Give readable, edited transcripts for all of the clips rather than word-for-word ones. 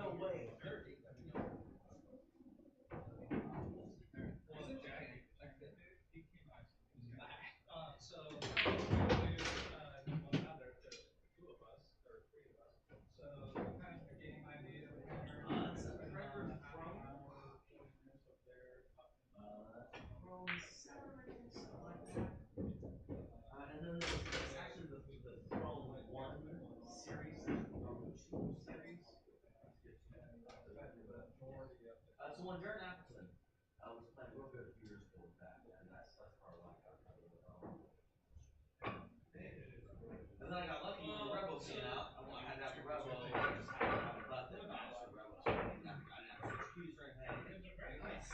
No way. So now there's two of us or three of us. So kind of a game idea. Record from up there. And then there's actually the Throne 1 series, the Throne 2 series. That's the one Jared Appleton was playing real good a few years ago with that, and that's part of why I got it. And then I got lucky when the REVO came out. I had to have the REVO. I just happened to have a button that matched the REVO. So I didn't have to switch keys or anything.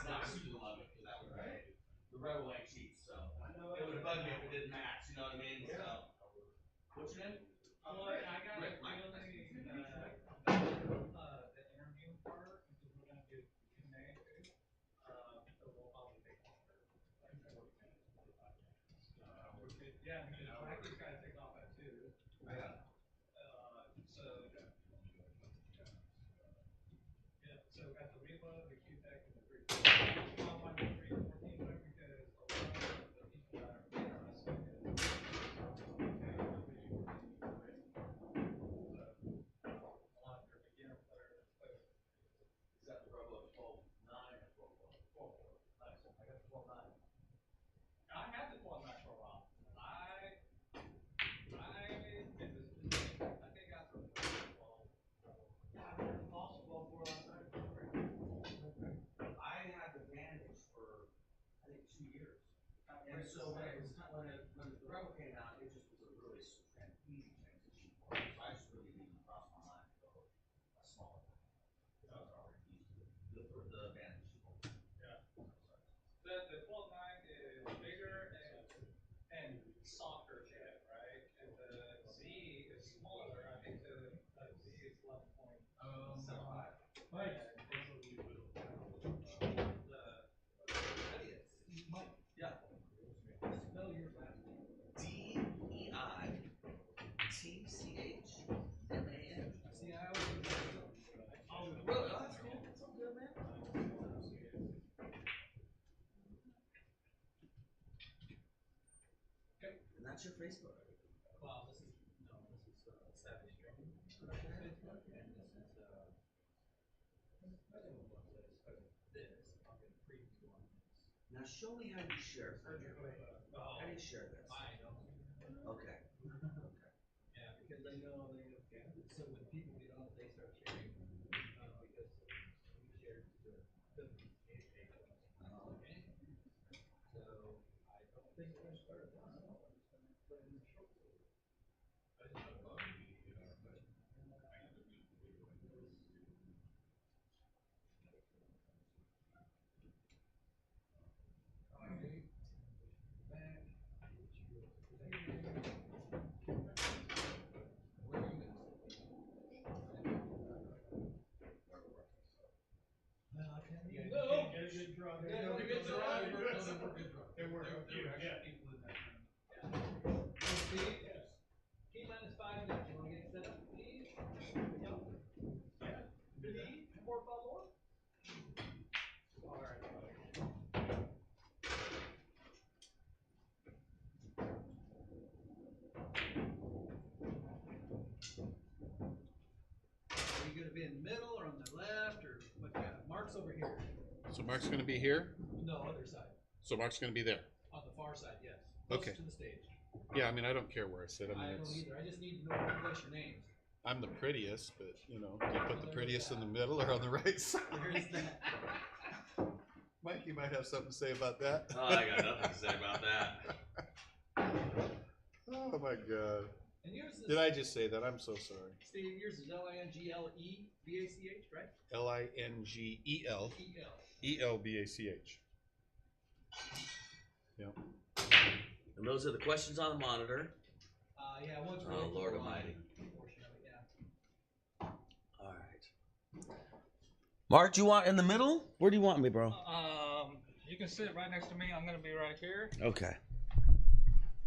Now I super love it because that was right. The REVO ain't cheap, so it would bug me if it didn't match. You know what I mean? So, what's your name? I got Rick, Mike. the interview part because we're gonna do Q&A too. So we'll probably take longer, like 40 minutes, 45 minutes. Yeah, because Mackie's got to take off at 2. Yeah. So we got the REVO, the Cuetec, and the 314. I want the 314 one because a lot of the people that are interested in a lot of their beginner players play. Is that the REVO 12.9 or 12.4? Nice. I got the 12.9. I had the 12.9 for a while. I think after 12. Yeah, I had the Pulse 12.4 last night. I had the Vantage for I think 2 years, and so when the REVO came out, it just was a really easy transition for me. So I just really didn't cross my mind to go a smaller one. I was already used to the Vantage. Yeah. The 12.9 is bigger and softer jet, right? And the Z is smaller. I think the Z is 11.75. Mike. Yeah. Spell your last name. Deitchman. See, I always Oh, really? Oh, that's cool. That's all good, man. Okay. And that's your Facebook. Well, this is Savage Stream. And this is I don't know what this. I'll get the previous one. Now show me how you share. How do you share this? I don't. Okay. Yeah, because I know so when people get on, they start sharing because we shared the page. So I don't think we're gonna start this. T-5 minutes. You want to get set up, please? Yeah. Por favor. All right. Are you going to be in the middle or on the left or what? Mark's over here. So Mark's going to be here? No, other side. So Mark's going to be there? On the far side, yes. Okay. To the stage. Yeah, I mean, I don't care where I sit. I mean, I don't either. I just need to know where to place your names. I'm the prettiest, but, you know, do you put the prettiest in the middle or on the right side? Where is that? Mike, you might have something to say about that. Oh, I got nothing to say about that. Oh, my God. And yours is, Did I just say that? I'm so sorry. Steve, yours is Lingelbach, right? Lingelbach. E-L. Yep. And those are the questions on the monitor. Yeah, one's Oh, Lord Almighty. Portion of it, yeah. All right. Mark, do you want in the middle? Where do you want me, bro? You can sit right next to me. I'm gonna be right here. Okay.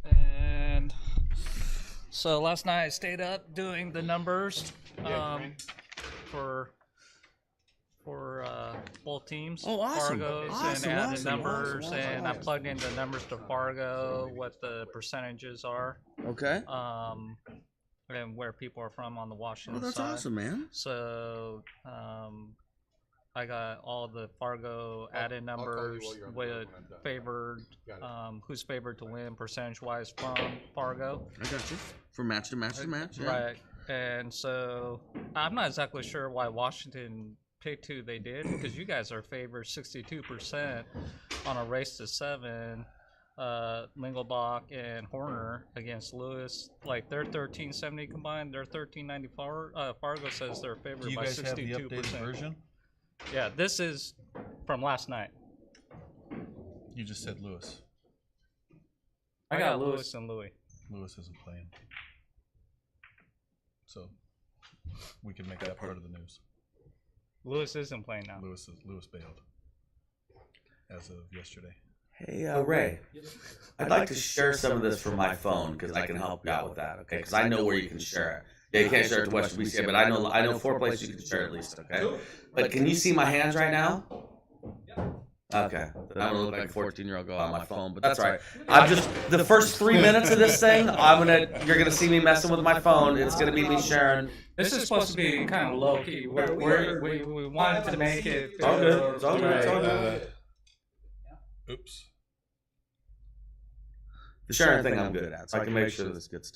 And so last night I stayed up doing the numbers for for both teams. Oh, awesome. Fargo's Awesome, and added awesome, numbers, awesome, and I awesome. plugged in the numbers to Fargo, what the percentages are, Okay. and where people are from on the Washington Oh, that's side. awesome, man. So I got all the Fargo added numbers with favored, who's favored to win percentage-wise from Fargo. I got you. From match to match to match. Yeah. Right. And so I'm not exactly sure why Washington picked who they did, because you guys are favored 62% on a race to 7. Lingelbach and Horner against Lewis, like they're 1370 combined, they're 1394. Fargo says they're favored Do you by guys have the 62%. updated version? Yeah, this is from last night. You just said Lewis. I got Lewis and Louis. Lewis isn't playing. So we can make that part of the news. Lewis isn't playing now. Lewis bailed as of yesterday. Hey, Ray, I'd like to share some of this from my phone because I can help you out with that, okay? Because I know where you can share it. Yeah, you can't share it to Western BCA, but I know 4 places you can share at least, okay? But can you see my hands right now? Okay. I'm gonna look like a 14-year-old girl on my phone, but that's all right. I'm just the first 3 minutes of this thing. You're gonna see me messing with my phone. It's gonna be me sharing. This is supposed to be kind of low key. We wanted to make it. It's all good. It's all good. It's all good. Oops. The sharing thing I'm good at, so I can make sure this gets.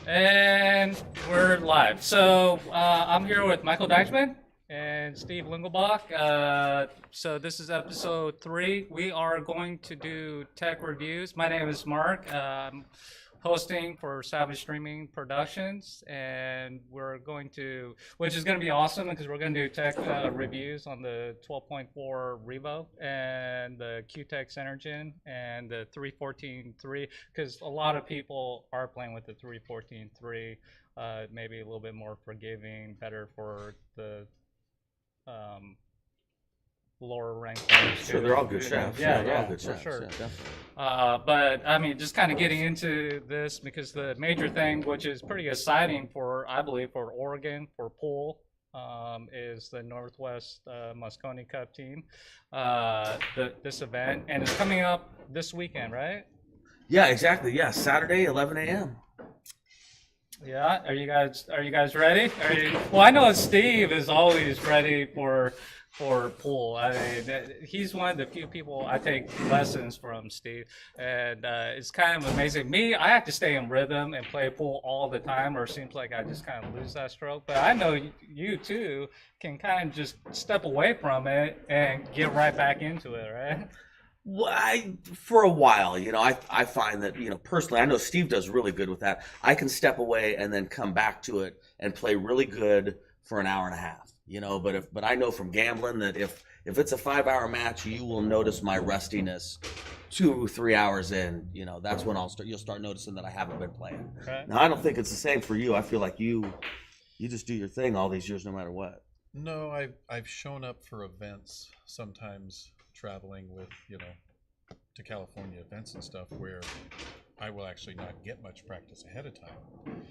And we're live. So I'm here with Michael Deitchman and Steve Lingelbach. So this is episode 3. We are going to do tech reviews. My name is Mark. I'm hosting for Savage Streaming Productions, and we're going to, which is going to be awesome because we're going to do tech reviews on the 12.4 REVO and the Cuetec CYNERGY and the 3.14.3, because a lot of people are playing with the 3.14.3, maybe a little bit more forgiving, better for the lower ranked players. Sure, they're all good chefs. Yeah, they're all yeah, good for chefs. sure. Yeah, definitely. But I mean, just kind of getting into this because the major thing, which is pretty exciting for, I believe, for Oregon, for pool, is the Northwest Moscone Cup team. This event, and it's coming up this weekend, right? Yeah, exactly. Yeah, Saturday, 11 a.m. Yeah, are you guys ready? Well, I know Steve is always ready for pool. I mean, he's one of the few people I take lessons from, Steve, and it's kind of amazing. Me, I have to stay in rhythm and play pool all the time, or it seems like I just kind of lose that stroke. But I know you too can kind of just step away from it and get right back into it, right? Well, for a while, I find that, personally, I know Steve does really good with that. I can step away and then come back to it and play really good for an hour and a half, but I know from gambling that if it's a 5 hour match, you will notice my rustiness 2-3 hours in, that's when you'll start noticing that I haven't been playing. Okay. Now, I don't think it's the same for you. I feel like you just do your thing all these years, no matter what. No, I've shown up for events, sometimes traveling with, to California events and stuff, where I will actually not get much practice ahead of time.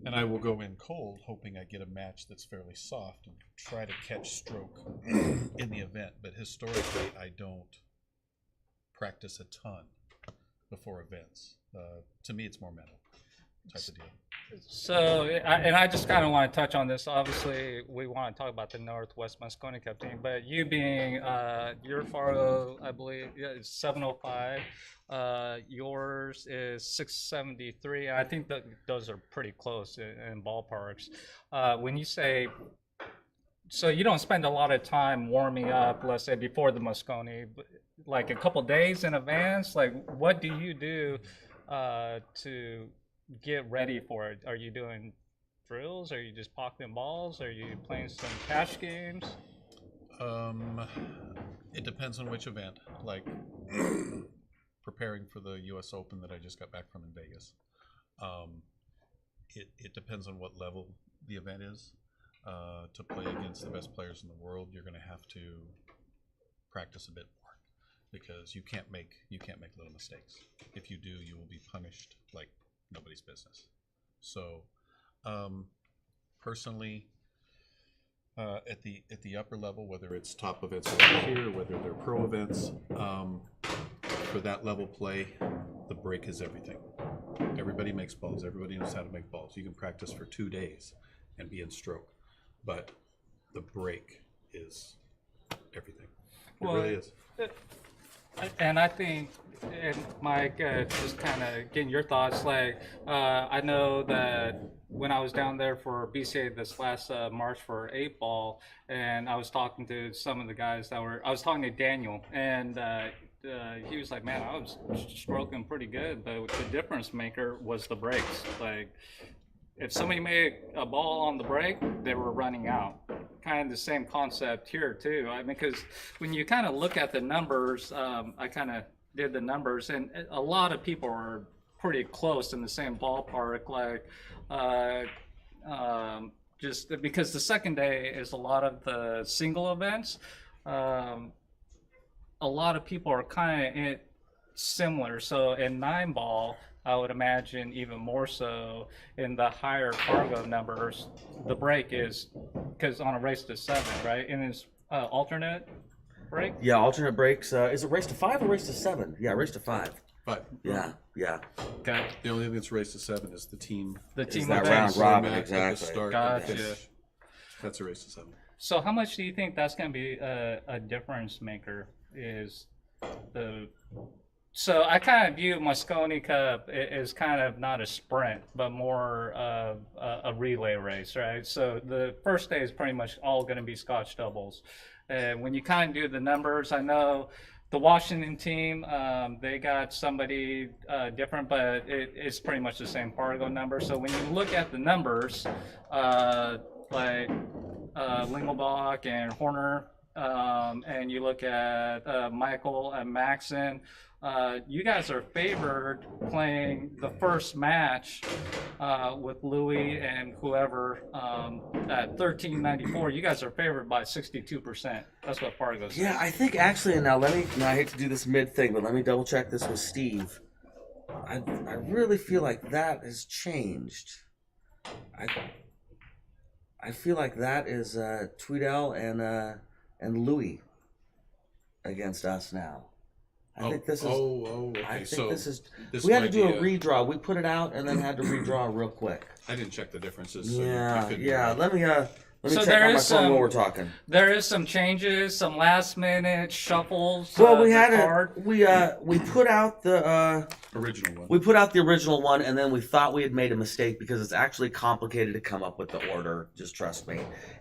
And I will go in cold, hoping I get a match that's fairly soft and try to catch stroke in the event. But historically, I don't practice a ton before events. To me, it's more mental type of deal. So, I just kind of want to touch on this. Obviously, we want to talk about the Northwest Moscone Cup team, but you being your Fargo, I believe, is 705. Yours is 673. I think that those are pretty close in ballparks. When you say, so you don't spend a lot of time warming up, let's say before the Moscone, like a couple days in advance. Like, what do you do to get ready for it? Are you doing drills? Are you just pocketing balls? Are you playing some cash games? It depends on which event. Like preparing for the U.S. Open that I just got back from in Vegas. It depends on what level the event is. To play against the best players in the world, you're going to have to practice a bit more, because you can't make little mistakes. If you do, you will be punished like nobody's business. So, personally, at the upper level, whether it's top events over here, whether they're pro events, for that level play, the break is everything. Everybody makes balls. Everybody knows how to make balls. You can practice for 2 days and be in stroke, but the break is everything. It really is. And I think, and Mike, just kind of getting your thoughts. Like, I know that when I was down there for BCA this last March for 8 ball, and I was talking to some of the guys I was talking to Daniel, and he was like, "Man, I was stroking pretty good, but the difference maker was the breaks. Like, if somebody made a ball on the break, they were running out." Kind of the same concept here too. I mean, because when you kind of look at the numbers, I kind of did the numbers, and a lot of people are pretty close in the same ballpark. Like, just because the second day is a lot of the single events, a lot of people are kind of similar. So in 9 ball, I would imagine even more so in the higher cargo numbers, the break is, because on a race to 7, right? And it's alternate break? Yeah, alternate breaks. Is it race to 5 or race to 7? Yeah, race to 5. But Yeah. Okay. the only thing that's race to 7 is the team. The team that events. round robin, Format at the exactly. start and the Gotcha. finish. That's a race to 7. So how much do you think that's going to be a difference maker? So I kind of view Moscone Cup as kind of not a sprint, but more of a relay race, right? So the first day is pretty much all going to be Scotch doubles. And when you kind of do the numbers, I know the Washington team, they got somebody different, but it's pretty much the same Fargo number. So when you look at the numbers, like Lingelbach and Horner, and you look at Michael and Maxon, you guys are favored playing the first match with Louis and whoever at 1394. You guys are favored by 62%. That's what Fargo says. Yeah, I think actually, now I hate to do this mid thing, but let me double check this with Steve. I really feel like that has changed. I feel like that is Tweedell and Louis against us now. I think this is. okay. I think So this is. this We had to might do be a redraw. We put it out and then had to redraw real quick. I didn't check the differences. So you Yeah, could be yeah. right. Let me So check there on my is phone while some- we're talking. There is some changes, some last minute shuffles. Well, we the had card. we put out the Original one. we put out the original one, and then we thought we had made a mistake because it's actually complicated to come up with the order. Just trust me.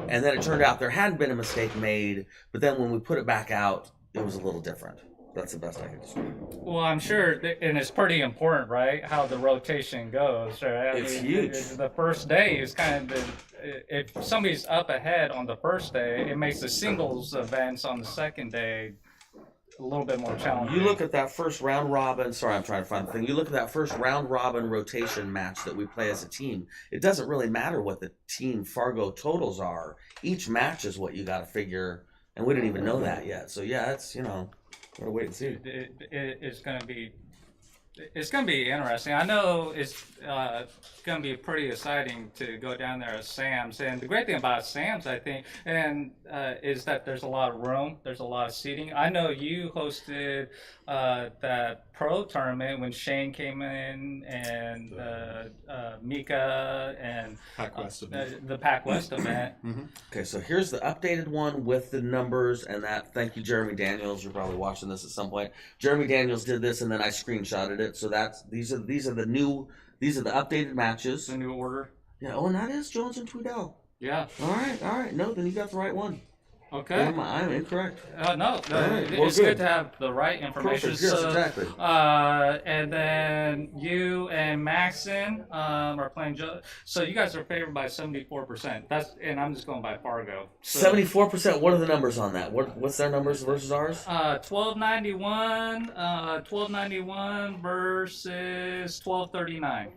And then it turned out there hadn't been a mistake made, but then when we put it back out, it was a little different. That's the best I can describe it. Well, I'm sure, and it's pretty important, right? How the rotation goes, right? It's huge. The first day is kind of if somebody's up ahead on the first day, it makes the singles events on the second day a little bit more challenging. You look at that first round robin. Sorry, I'm trying to find the thing. You look at that first round robin rotation match that we play as a team. It doesn't really matter what the team Fargo totals are. Each match is what you got to figure, and we didn't even know that yet. So yeah, it's gotta wait and see. It's going to be interesting. I know it's going to be pretty exciting to go down there at Sam's. And the great thing about Sam's, I think, is that there's a lot of room. There's a lot of seating. I know you hosted that pro tournament when Shane came in and Mika and Pac West event. the Pac West event. Okay, so here's the updated one with the numbers and that. Thank you, Jeremy Daniels. You're probably watching this at some point. Jeremy Daniels did this, and then I screenshotted it. So these are the updated matches. The new order. Yeah. Oh, and that is Jones and Tweedell. Yeah. All right. No, then you got the right one. Okay. I'm incorrect. No, right, well, it's good. good to have the right information. Perfect. Yes, exactly. And then you and Maxon are playing. So you guys are favored by 74%. And I'm just going by Fargo. So, 74%. What are the numbers on that? What's their numbers versus ours? 1291 versus 1239.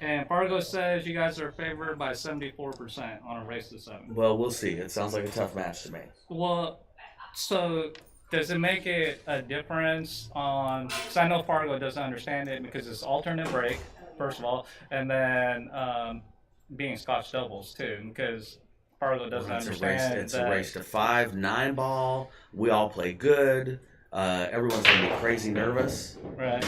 And Fargo says you guys are favored by 74% on a race to 7. Well, we'll see. It sounds like a tough match to me. Well, so does it make it a difference on? Because I know Fargo doesn't understand it because it's alternate break, first of all, and then being Scotch doubles too, because Fargo doesn't understand. It's a race to 5, 9 ball. We all play good. Everyone's gonna be crazy nervous. Right.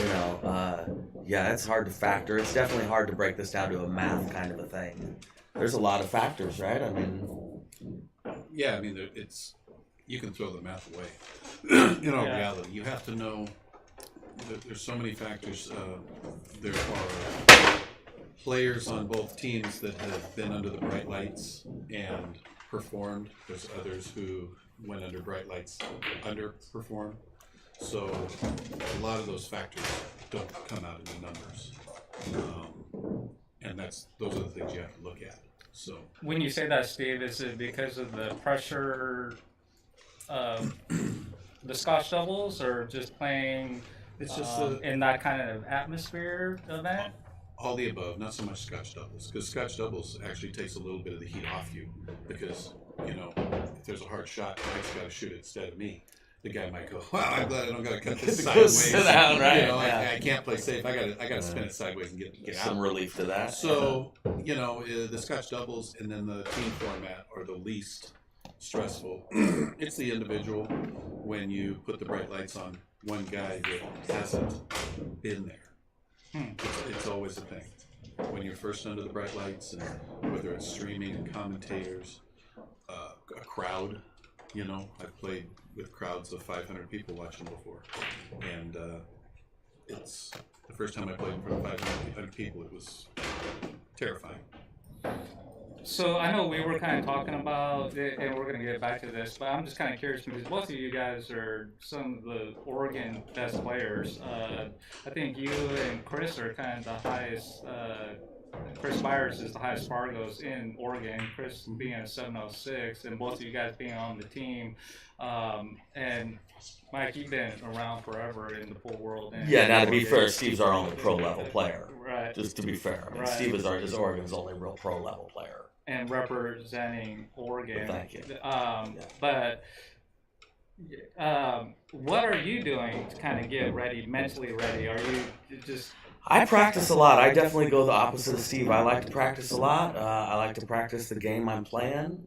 Yeah, it's hard to factor. It's definitely hard to break this down to a math kind of a thing. There's a lot of factors, right? I mean, Yeah, I mean, you can throw the math away. In all reality, you have to know that there's so many factors. There are players on both teams that have been under the bright lights and performed. There's others who went under bright lights, underperformed. So a lot of those factors don't come out in the numbers, and those are the things you have to look at. So when you say that, Steve, is it because of the pressure of the Scotch doubles, or just playing it's just in that kind of atmosphere event? all the above, not so much Scotch doubles, because Scotch doubles actually takes a little bit of the heat off you, because if there's a hard shot, Mike's got to shoot it instead of me. The guy might go, "Wow, I'm glad I don't got to cut this sideways." Sit down, right? I can't play safe. I got to spin it sideways and get some out. relief to that. So the Scotch doubles and then the team format are the least stressful. It's the individual when you put the bright lights on one guy that hasn't been there. It's always a thing when you're first under the bright lights, and whether it's streaming and commentators, a crowd. I've played with crowds of 500 people watching before, and it's the first time I played in front of 500 people. It was terrifying. So I know we were kind of talking about it, and we're going to get back to this, but I'm just kind of curious because both of you guys are some of the Oregon best players. I think you and Chris are kind of the highest. Chris Byers is the highest Fargos in Oregon. Chris being a 706, and both of you guys being on the team. And Mike, you've been around forever in the pool world. And Yeah, now to be fair, Steve's our only pro level player. Right. Just to be fair, I mean, Right. Steve is Oregon's only real pro level player. And representing Oregon. Well, thank you. But what are you doing to kind of get ready, mentally ready? Are you just... I practice a lot. I definitely go the opposite of Steve. I like to practice a lot. I like to practice the game I'm playing.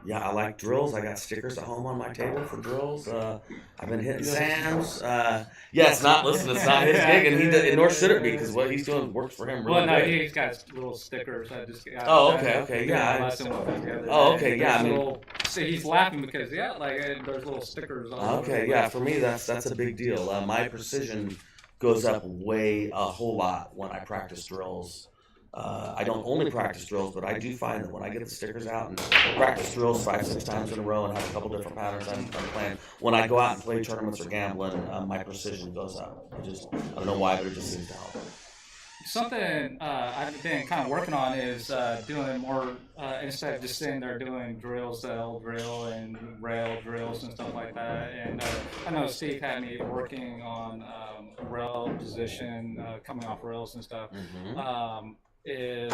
Yeah, I like drills. I got stickers at home on my table for drills. I've been hitting Sam's. Yeah, it's not. Listen, it's not his gig, and nor should it be, because what he's doing works for him really Well, no, good. he's got little stickers. I just got. Oh, okay, yeah. Oh, okay, yeah. I mean, see, he's laughing because there's little stickers. All okay, yeah. For me, that's a big deal. My precision goes up a whole lot when I practice drills. I don't only practice drills, but I do find that when I get the stickers out and practice drills 5-6 times in a row and have a couple different patterns I'm playing, when I go out and play tournaments or gambling, my precision goes up. I don't know why, but it just seems to help. Something I've been kind of working on is doing more, instead of just sitting there doing drills, L drill and rail drills and stuff like that. And I know Steve had me working on rail position, coming off rails and stuff. Is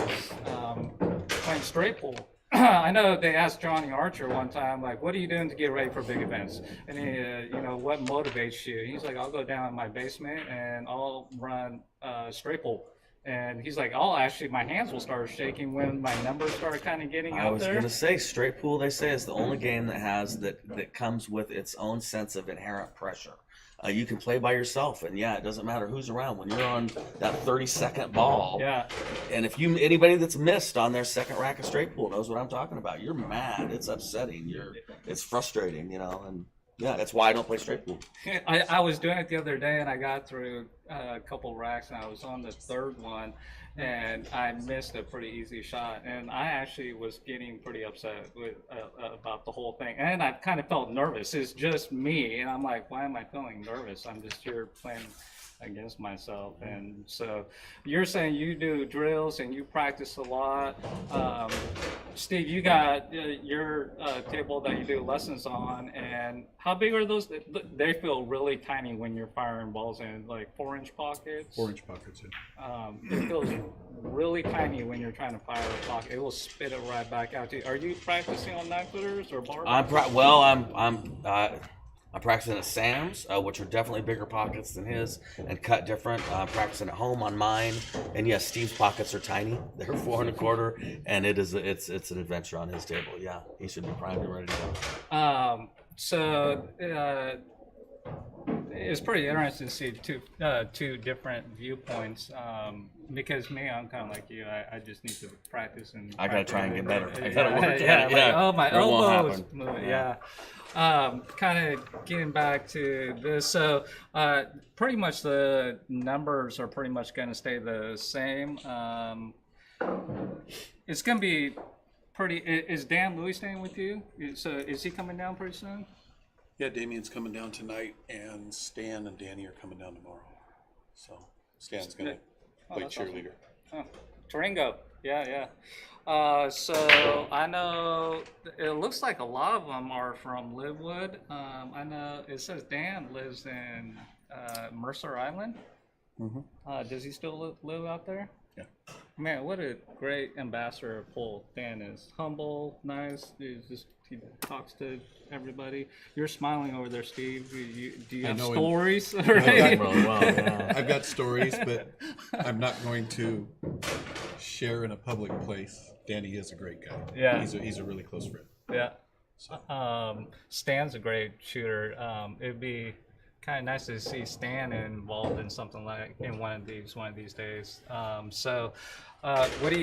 playing straight pull. I know they asked Johnny Archer one time, like, what are you doing to get ready for big events? And he, what motivates you? He's like, I'll go down in my basement and I'll run straight pull. And he's like, my hands will start shaking when my numbers start kind of getting out there. I was going to say, straight pool, they say, is the only game that comes with its own sense of inherent pressure. You can play by yourself, and yeah, it doesn't matter who's around. When you're on that 30-second ball, and if anybody that's missed on their second rack of straight pool knows what I'm talking about. You're mad. It's upsetting. It's frustrating, and yeah, that's why I don't play straight pool. I was doing it the other day, and I got through a couple racks, and I was on the third one, and I missed a pretty easy shot, and I actually was getting pretty upset about the whole thing, and I kind of felt nervous. It's just me, and I'm like, why am I feeling nervous? I'm just here playing against myself. And so you're saying you do drills and you practice a lot. Steve, you got your table that you do lessons on, and how big are those? They feel really tiny when you're firing balls in like 4-inch pockets. 4-inch pockets, yeah. It feels really tiny when you're trying to fire a pocket. It will spit it right back out to you. Are you practicing on 9-footers or barbells? I'm practicing at Sam's, which are definitely bigger pockets than his and cut different. I'm practicing at home on mine, and yes, Steve's pockets are tiny. They're 4 1/4, and it's an adventure on his table. Yeah, he should be primed and ready to go. So it's pretty interesting to see two different viewpoints. Because me, I'm kind of like you. I just need to practice and. I gotta try and get better. I gotta work at it. Like, oh, my elbows. Yeah. Kind of getting back to this. So pretty much the numbers are pretty much going to stay the same. It's going to be pretty. Is Dan Louis staying with you? So is he coming down pretty soon? Yeah, Damien's coming down tonight, and Stan and Danny are coming down tomorrow. So Stan's going to play cheerleader. Awesome. Taringo, yeah. So I know it looks like a lot of them are from Livewood. I know it says Dan lives in Mercer Island. Mm-hmm. Does he still live out there? Yeah. Man, what a great ambassador of pull Dan is. Humble, nice. He talks to everybody. You're smiling over there, Steve. Do you have stories? Right? I've got stories, but I'm not going to share in a public place. Danny is a great guy. Yeah. He's a really close friend. Yeah. So. Stan's a great shooter. It'd be kind of nice to see Stan involved in something like in one of these days. So, what do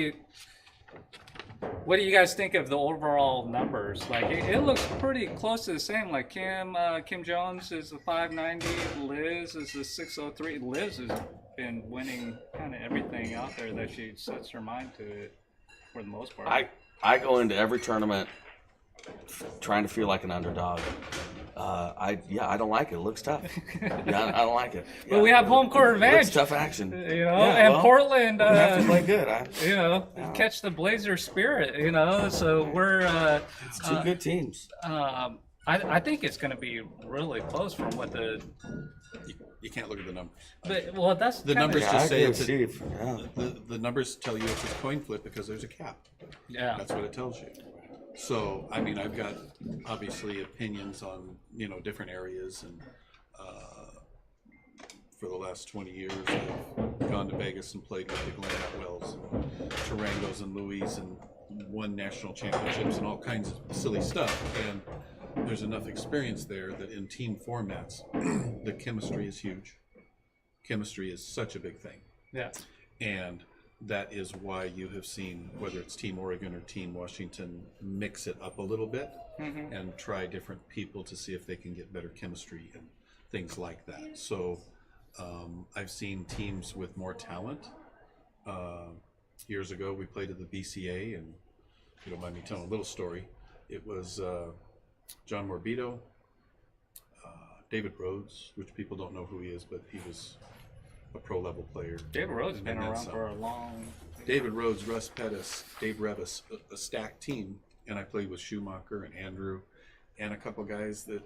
you guys think of the overall numbers? Like it looks pretty close to the same. Like Kim Jones is a 590, Liz is a 603. Liz has been winning kind of everything out there that she sets her mind to it for the most part. I go into every tournament trying to feel like an underdog. I don't like it. It looks tough. Yeah, I don't like it. Yeah. But we have home court advantage. It's tough action. Portland. We have to play good. Catch the Blazer spirit. So we're. It's two good teams. I think it's going to be really close from what the. You can't look at the numbers. But that's the numbers just say it's Steve. The numbers tell you it's a coin flip because there's a cap. Yeah, that's what it tells you. So I mean, I've got obviously opinions on different areas, and for the last 20 years, I've gone to Vegas and played with the Glenn Atwells and Tarangos and Louis, and won national championships and all kinds of silly stuff. And there's enough experience there that in team formats, the chemistry is huge. Chemistry is such a big thing. Yeah. And that is why you have seen, whether it's Team Oregon or Team Washington, mix it up a little bit and try different people to see if they can get better chemistry and things like that. So I've seen teams with more talent. Years ago, we played at the BCA, and if you don't mind me telling a little story, it was John Morbido, David Rhodes, which people don't know who he is, but he was a pro level player. David Rhodes has been around for a long. David Rhodes, Russ Pettis, Dave Revis, a stacked team, and I played with Schumacher and Andrew, and a couple guys that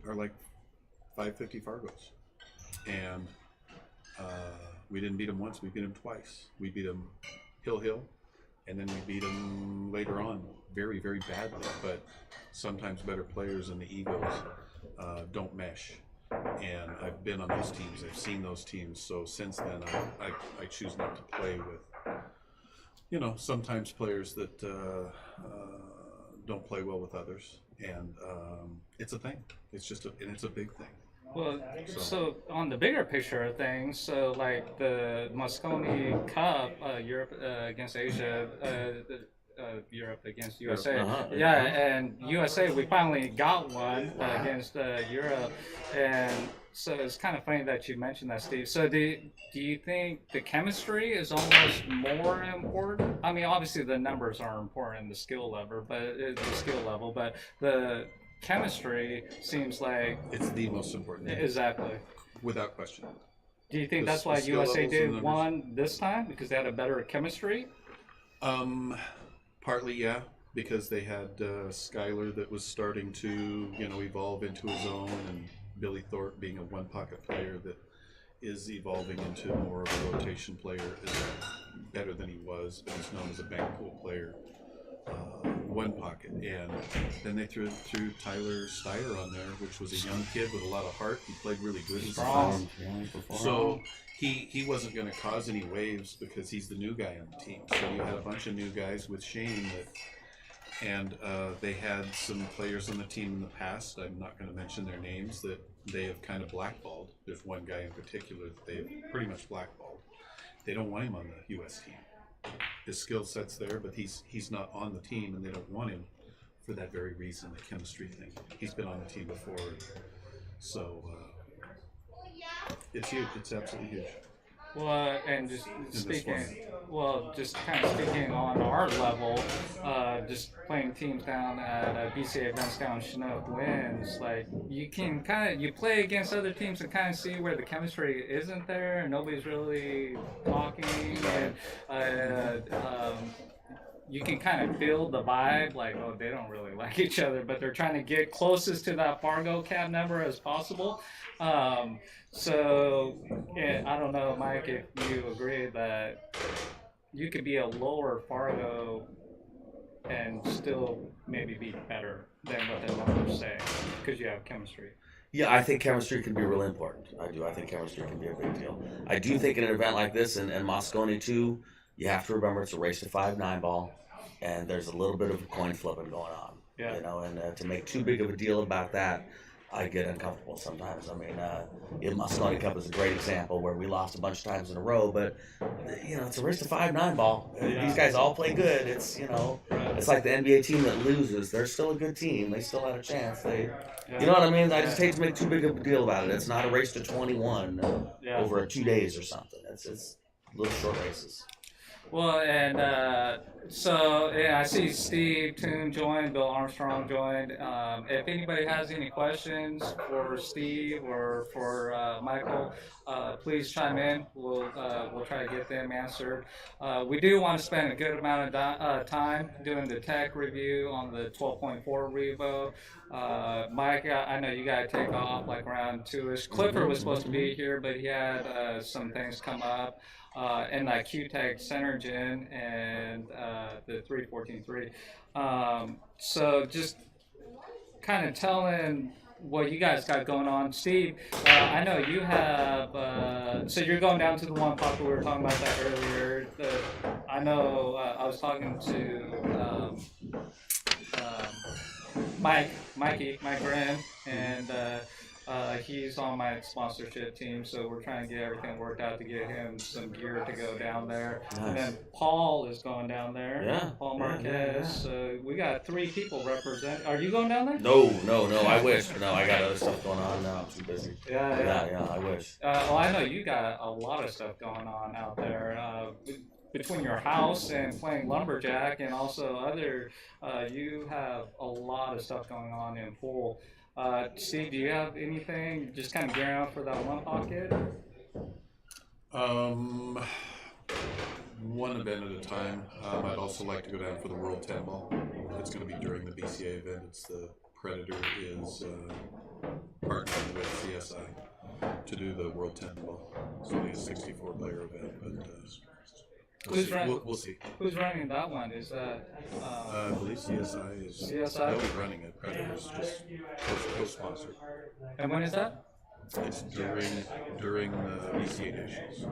are like 550 Fargos, and we didn't beat them once. We beat them twice. We beat them Hill, and then we beat them later on very, very badly. But sometimes better players and the egos don't mesh. And I've been on those teams. I've seen those teams. So since then, I choose not to play with, sometimes players that don't play well with others. And it's a thing. It's just and it's a big thing. Well, so on the bigger picture of things, so like the Mosconi Cup, Europe against Asia, Europe against USA. Yeah, and USA, we finally got one against Europe, and so it's kind of funny that you mentioned that, Steve. So do you think the chemistry is almost more important? I mean, obviously the numbers are important, the skill level, but the chemistry seems like it's the most important thing. Exactly. Without question. Do you think that's why USA did one this time, because they had a better chemistry? Partly, yeah, because they had Skyler that was starting to, evolve into his own, and Billy Thorpe being a one-pocket player that is evolving into more of a rotation player, is better than he was, but he's known as a bank pool player. One pocket, and then they threw Tyler Steyer on there, which was a young kid with a lot of heart. He played really good. So he wasn't going to cause any waves because he's the new guy on the team. So you had a bunch of new guys with Shane and they had some players on the team in the past. I'm not going to mention their names that they have kind of blackballed. There's one guy in particular that they have pretty much blackballed. They don't want him on the U.S. team. His skill set's there, but he's not on the team, and they don't want him for that very reason, the chemistry thing. He's been on the team before, so it's huge. It's absolutely huge. Well, and just kind of speaking on our level, just playing teams down at BCA events down Chinook wins, like you can you play against other teams and kind of see where the chemistry isn't there and nobody's really talking, and you can kind of feel the vibe, like, oh, they don't really like each other, but they're trying to get closest to that Fargo cap number as possible. So, yeah, I don't know, Mike, if you agree that you could be a lower Fargo and still maybe be better than what the numbers say, because you have chemistry. Yeah, I think chemistry can be really important. I do. I think chemistry can be a big deal. I do think in an event like this, and Mosconi too, you have to remember it's a race to 5-9 ball, and there's a little bit of coin flipping going on. Yeah. And to make too big of a deal about that, I get uncomfortable sometimes. I mean, Mosconi Cup is a great example where we lost a bunch of times in a row, but it's a race to 5-9 ball. Yeah. These guys all play good. It's it's like the NBA team that loses. They're still a good team. They still have a chance. You know what I mean? I just hate to make too big of a deal about it. It's not a race to 21 over 2 days or something. It's little short races. Well, and I see Steve Toon joined, Bill Armstrong joined. If anybody has any questions for Steve or for Michael, please chime in. We'll try to get them answered. We do want to spend a good amount of time doing the tech review on the 12.4 REVO. Mike, I know you got to take off like around 2ish. Clifford was supposed to be here, but he had some things come up. And that Cuetec CYNERGY and the 3.14.3. So just kind of telling what you guys got going on. Steve, I know you have, so you're going down to the one pop, we were talking about that earlier. I know I was talking to Mike Graham, and he's on my sponsorship team, so we're trying to get everything worked out to get him some gear to go down there. Nice. And then Paul is going down there. Yeah. Paul Yeah, Marquez. yeah. So we got 3 people represent. Are you going down there? No, I wish. No, I got other stuff going on now. I'm too busy. Yeah. I wish. Well, I know you got a lot of stuff going on out there. Between your house and playing lumberjack and also other, you have a lot of stuff going on in pool. Steve, do you have anything just kind of gearing out for that one pocket? One event at a time. I'd also like to go down for the World 10 Ball. It's going to be during the BCA event. It's the Predator is partnering with CSI to do the World 10 Ball. It's only a 64-player event, but we'll see. Who's running that one? Is that? I believe CSI is. CSI? They'll be running it. Predator's just co-sponsored. And when is that? It's during the BCA Nationals,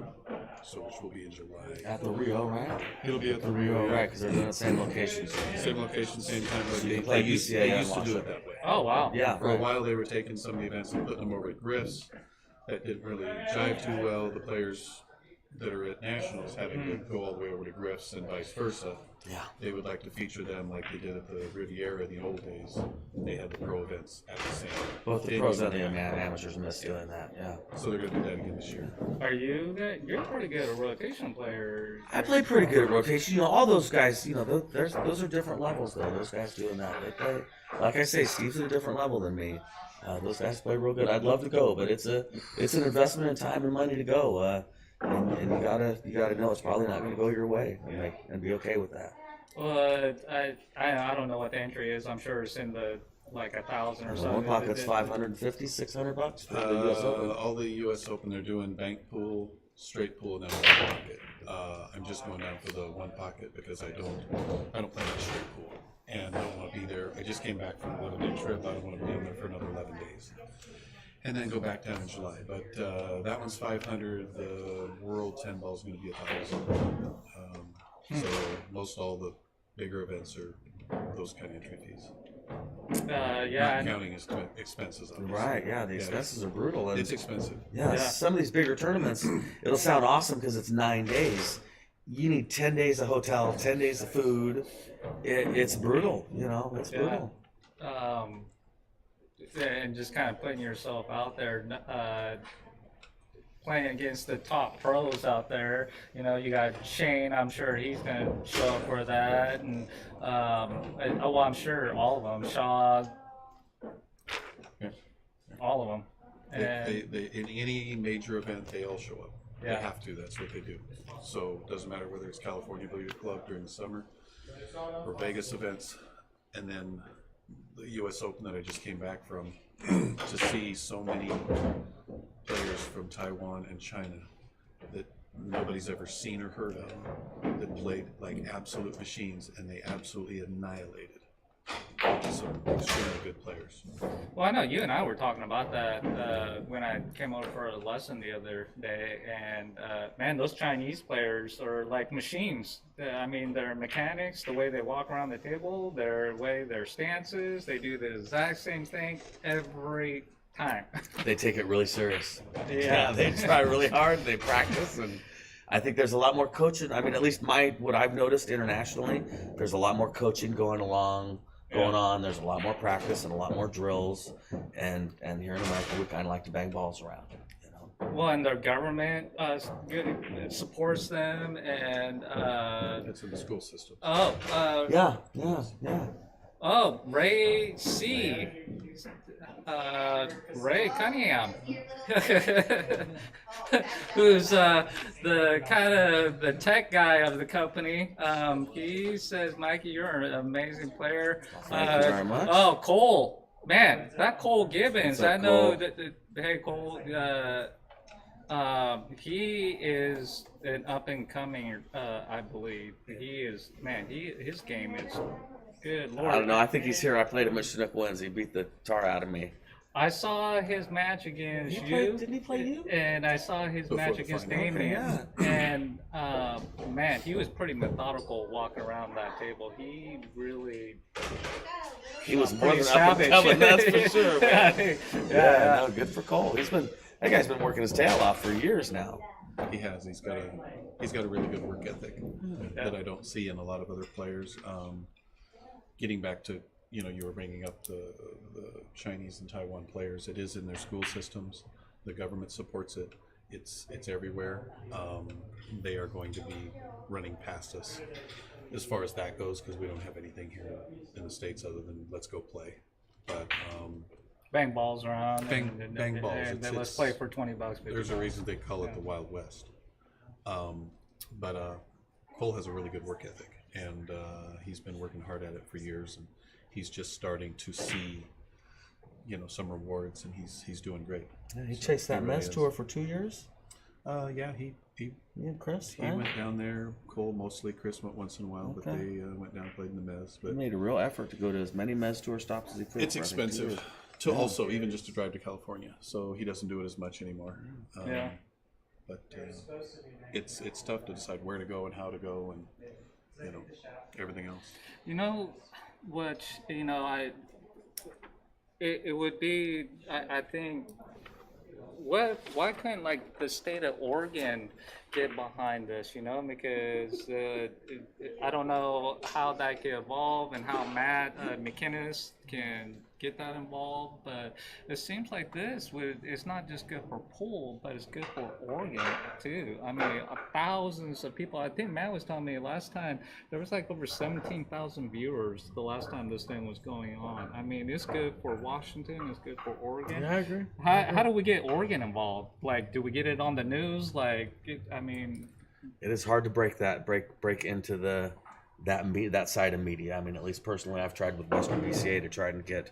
so which will be in July. At the Rio, right? It'll be at the Rio, Rio, right? Because they're doing the same locations. Same location, same time. But So you can they play used BCA and to watch do it. it that way. Oh wow. Yeah. For a while, they were taking some of the events and putting them over at Griff's. That didn't really jive too well. The players that are at Nationals having to go all the way over to Griff's and vice versa. Yeah. They would like to feature them like they did at the Riviera in the old days. They had the pro events at the same. Both the venue. pros and the amateurs miss doing that. Yeah. So they're going to do that again this year. Are you? You're pretty good at rotation player. I play pretty good at rotation. You know, all those guys. You know, those are different levels though. Those guys doing that, they play. Like I say, Steve's at a different level than me. Those guys play real good. I'd love to go, but it's an investment in time and money to go. And you gotta know it's probably not going to go your way, and be okay with that. Well, I don't know what the entry is. I'm sure it's in the like 1,000 or The something. one pocket's $550, $600 for the U.S. Open. All the U.S. Open, they're doing bank pool, straight pool, and then one pocket. I'm just going down for the one pocket because I don't play much straight pool, and I don't want to be there. I just came back from an 11-day trip. I don't want to be down there for another 11 days. And then go back down in July. But that one's 500. The World 10 Ball is going to be 1,000. So most all the bigger events are those kind of entry fees. Not counting expenses. Obviously. Right, yeah, the expenses are brutal. And it's expensive. Yeah, some of these bigger tournaments, it'll sound awesome because it's 9 days. You need 10 days of hotel, 10 days of food. It's brutal, it's brutal. And just kind of putting yourself out there, playing against the top pros out there. You got Shane. I'm sure he's going to show up for that, and I'm sure all of them. Shaw, all of them. And They in any major event, they all show up. Yeah. They have to. That's what they do. So it doesn't matter whether it's California Billiard Club during the summer or Vegas events, and then the U.S. Open that I just came back from, to see so many players from Taiwan and China that nobody's ever seen or heard of that played like absolute machines, and they absolutely annihilated some extremely good players. Well, I know you and I were talking about that when I came over for a lesson the other day, and man, those Chinese players are like machines. I mean, their mechanics, the way they walk around the table, their stances, they do the exact same thing every time. They take it really serious. Yeah. They try really hard. They practice, and I think there's a lot more coaching. I mean, at least what I've noticed internationally, there's a lot more coaching going on. There's a lot more practice and a lot more drills, and here in America, we kind of like to bang balls around. Well, and their government supports them, and That's in the school system. Yeah. Oh, Ray C. Ray Cunningham, who's the kind of the tech guy of the company. He says, Mikey, you're an amazing player. Thank you very much. Oh, Cole. Man, that Cole Gibbons. What's up, I know Cole? hey, Cole. He is an up and coming, I believe. He is, man, his game is good Lord. I don't know. I think he's here. I played him at Chinook Winds. He beat the tar out of me. I saw his match against you. Didn't he play you? And I saw his Before match the against final. Damien. And man, he was pretty methodical walking around that table. He really He was more pretty than up and savage. coming, that's for sure. Man. yeah. No, good for Cole. That guy's been working his tail off for years now. He has. He's got a really good work ethic that I don't see in a lot of other players. Getting back to, you were bringing up the Chinese and Taiwan players. It is in their school systems. The government supports it. It's everywhere. They are going to be running past us as far as that goes, because we don't have anything here in the States other than let's go play. But Bang balls around. Bang balls. And then let's It's- play for $20. there's a reason they call it the Wild West. But Cole has a really good work ethic, and he's been working hard at it for years, and he's just starting to see, some rewards, and he's doing great. Yeah, he chased that he really Mez is. tour for 2 years. Yeah, he Me and Chris. he right? went down there. Cole mostly. Chris went once in a while, but Okay. they went down and played in the Mez. He But made a real effort to go to as many Mez tour stops as he could. it's for, I think, 2 expensive years. to Yeah. also even just to drive to California, so he doesn't do it as much anymore. Yeah. But it's tough to decide where to go and how to go, and everything else. You know, what, it would be, I think, why couldn't like the state of Oregon get behind this, because I don't know how that could evolve and how Matt McInnes can get that involved, but it seems like it's not just good for pool, but it's good for Oregon too. I mean, thousands of people. I think Matt was telling me last time there was like over 17,000 viewers the last time this thing was going on. I mean, it's good for Washington, it's good for Oregon. Yeah, I agree. How do we get Oregon involved? Like, do we get it on the news? Like, I mean, It is hard to break into that side of media. I mean, at least personally, I've tried with Western BCA to try and get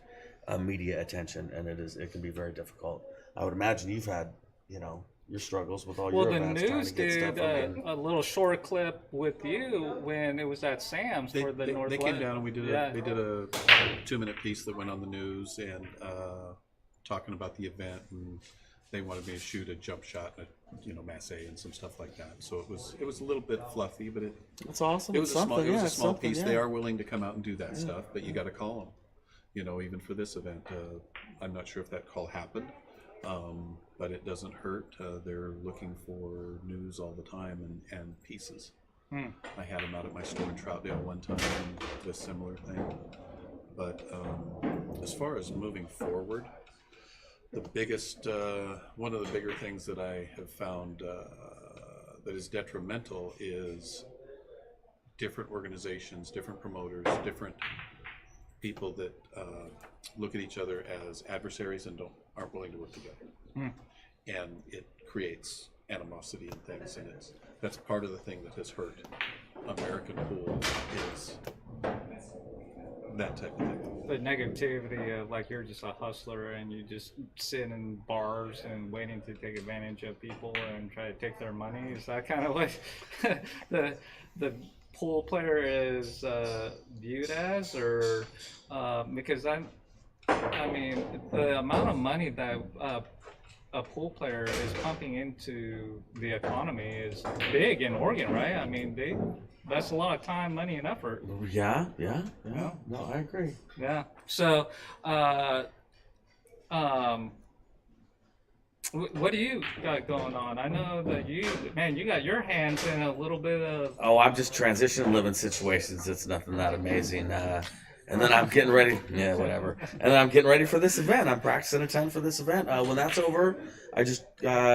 media attention, and it can be very difficult. I would imagine you've had your struggles with all well, your the events trying news to get did stuff. I mean, a little short clip with you when it was at Sam's for the They Northwest. came down and they did a 2-minute piece that went on the news and talking about the event, and they wanted me to shoot a jump shot and masse and some stuff like that. So it was a little bit fluffy, but that's awesome. it was a small piece. Yeah. They are willing to come out and do that stuff, but you got to call them. Even for this event, I'm not sure if that call happened, but it doesn't hurt. They're looking for news all the time and pieces. I had them out at my store in Troutdale one time with a similar thing. But as far as moving forward, the biggest, one of the bigger things that I have found that is detrimental is different organizations, different promoters, different people that look at each other as adversaries and aren't willing to work together, and it creates animosity and things, and that's part of the thing that has hurt American pool is that type of thing. The negativity of like you're just a hustler and you just sit in bars and waiting to take advantage of people and try to take their money. Is that kind of what the pool player is viewed as, or because I mean the amount of money that a pool player is pumping into the economy is big in Oregon, right? I mean, that's a lot of time, money, and effort. Yeah. No, I agree. Yeah. So, what do you got going on? I know that you got your hands in a little bit of. Oh, I'm just transition living situations. It's nothing that amazing. And then I'm getting ready. Yeah, whatever. And then I'm getting ready for this event. I'm practicing a ton for this event. When that's over,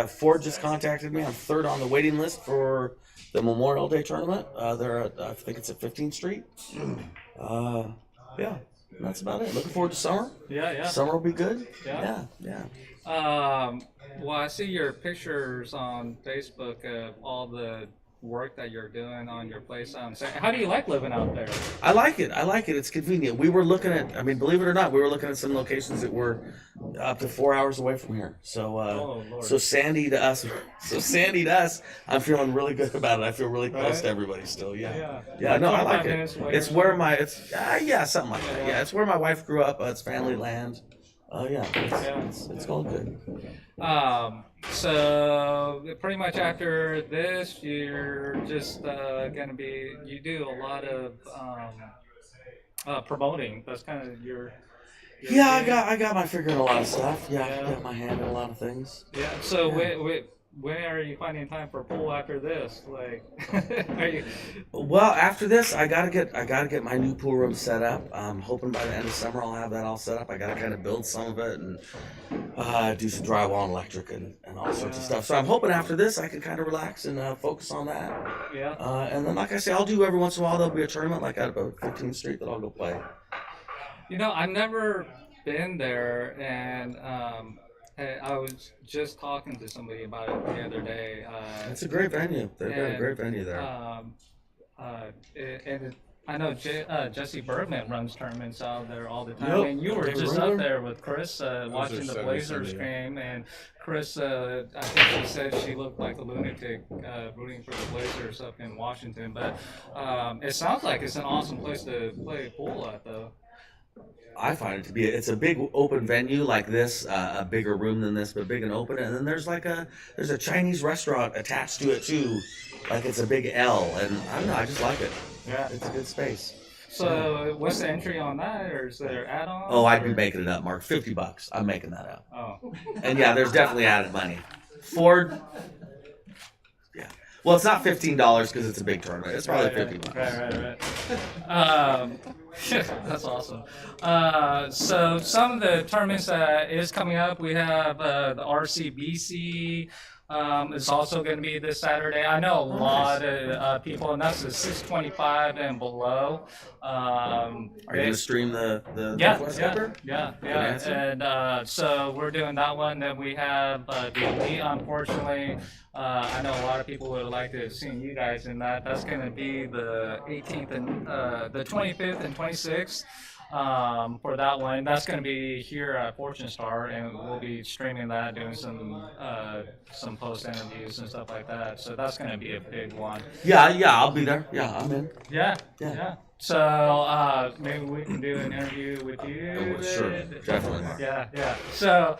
Ford just contacted me. I'm third on the waiting list for the Memorial Day tournament. They're at, I think it's at 15th Street. Yeah, that's about it. Looking forward to summer. Yeah. Summer will be good. Yeah. Well, I see your pictures on Facebook of all the work that you're doing on your place. How do you like living out there? I like it. It's convenient. We were looking at, believe it or not, we were looking at some locations that were up to 4 hours away from here. So, so Sandy to us, I'm feeling really good about it. I feel really close to everybody still. Yeah. No, I like it. It's where something like that. Yeah, it's where my wife grew up. It's family land. Oh yeah, it's going good. So pretty much after this, you're just gonna be. You do a lot of promoting. That's kind of your Yeah, gig. I got my finger in a lot of stuff. Yeah, Yeah. got my hand in a lot of things. Yeah. So Yeah. when are you finding time for pool after this? Like, are you? Well, after this, I gotta get my new pool room set up. I'm hoping by the end of summer I'll have that all set up. I gotta kind of build some of it and do some drywall and electric and all sorts of stuff. So I'm hoping after this I can kind of relax and focus on that. Yeah. And then, like I say, I'll do every once in a while. There'll be a tournament like out about 15th Street that I'll go play. You know, I've never been there, and I was just talking to somebody about it the other day. It's a great venue. They've got a and great venue there. and I know Jesse Bergman runs tournaments out there all the time, Yep. and you were They just run up them. there with Chris watching the Saturday, Blazers Sunday, game, and Chris, I think she said she looked like a lunatic rooting for the Blazers up in Washington, but it sounds like it's an awesome place to play pool at, though. I find it to be it's a big open venue like this, a bigger room than this, but big and open. And then there's there's a Chinese restaurant attached to it too, like it's a big L. And I don't know, I just like it. Yeah. It's a good space. So what's the entry on that, or is there add-ons? Oh, I'd be making it up, Mark. $50. I'm making that up. Oh. And yeah, there's definitely added money. Ford. Yeah. Well, it's not $15 because it's a big tournament. It's probably $50. Right. That's awesome. So some of the tournaments that is coming up, we have the RCBC. It's also going to be this Saturday. I know a lot of people, and that's the 625 and below. Are you going to stream the Northwest Cup? Yeah. answer. And so we're doing that one. Then we have the Elite, unfortunately. I know a lot of people would like to have seen you guys in that. That's going to be the 18th and the 25th and 26th for that one. That's going to be here at Fortune Star, and we'll be streaming that, doing some post interviews and stuff like that. So that's going to be a big one. Yeah, I'll be there. Yeah, I'm in. Yeah. So maybe we can do an interview with you. Oh, sure, definitely. Yeah. So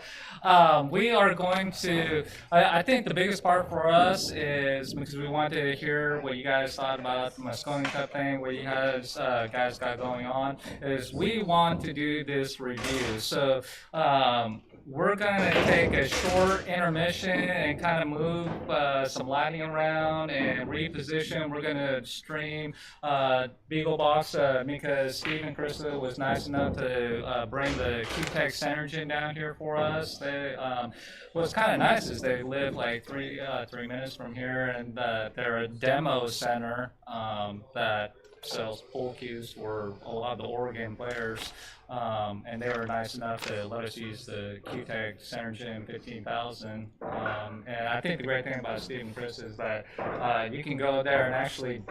we are going to. I think the biggest part for us is because we want to hear what you guys thought about the Moscone Cup thing, what you guys got going on. Is we want to do this review. So. We're going to take a short intermission and kind of move some lighting around and reposition. We're going to stream Beaglebox because Steve and Krista was nice enough to bring the Cuetec CYNERGY down here for us. They, what's kind of nice is they live like three minutes from here, and they're a demo center that sells pool cues for a lot of the Oregon players. And they were nice enough to let us use the Cuetec CYNERGY 15,000. And I think the great thing about Steve and Chris is that you can go there and actually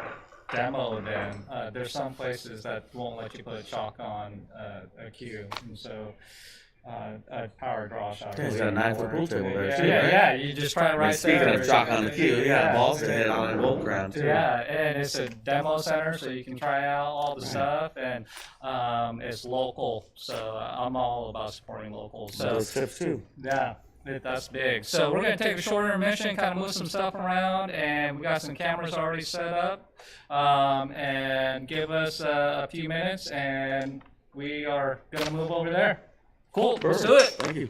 demo them. There's some places that won't let you put chalk on a cue, and so a power draw shot. He's got a 9-foot pool table there too, right? Yeah, you just try it right Speaking there. of chalk on the cue, balls to hit on a gold ground too. Yeah, and it's a demo center, so you can try out all the stuff, and it's local, so I'm all about supporting local. So Those tips too. yeah, that's big. So we're going to take a short intermission, kind of move some stuff around, and we got some cameras already set up, and give us a few minutes, and we are going to move over there. Cool, let's do it. Thank you.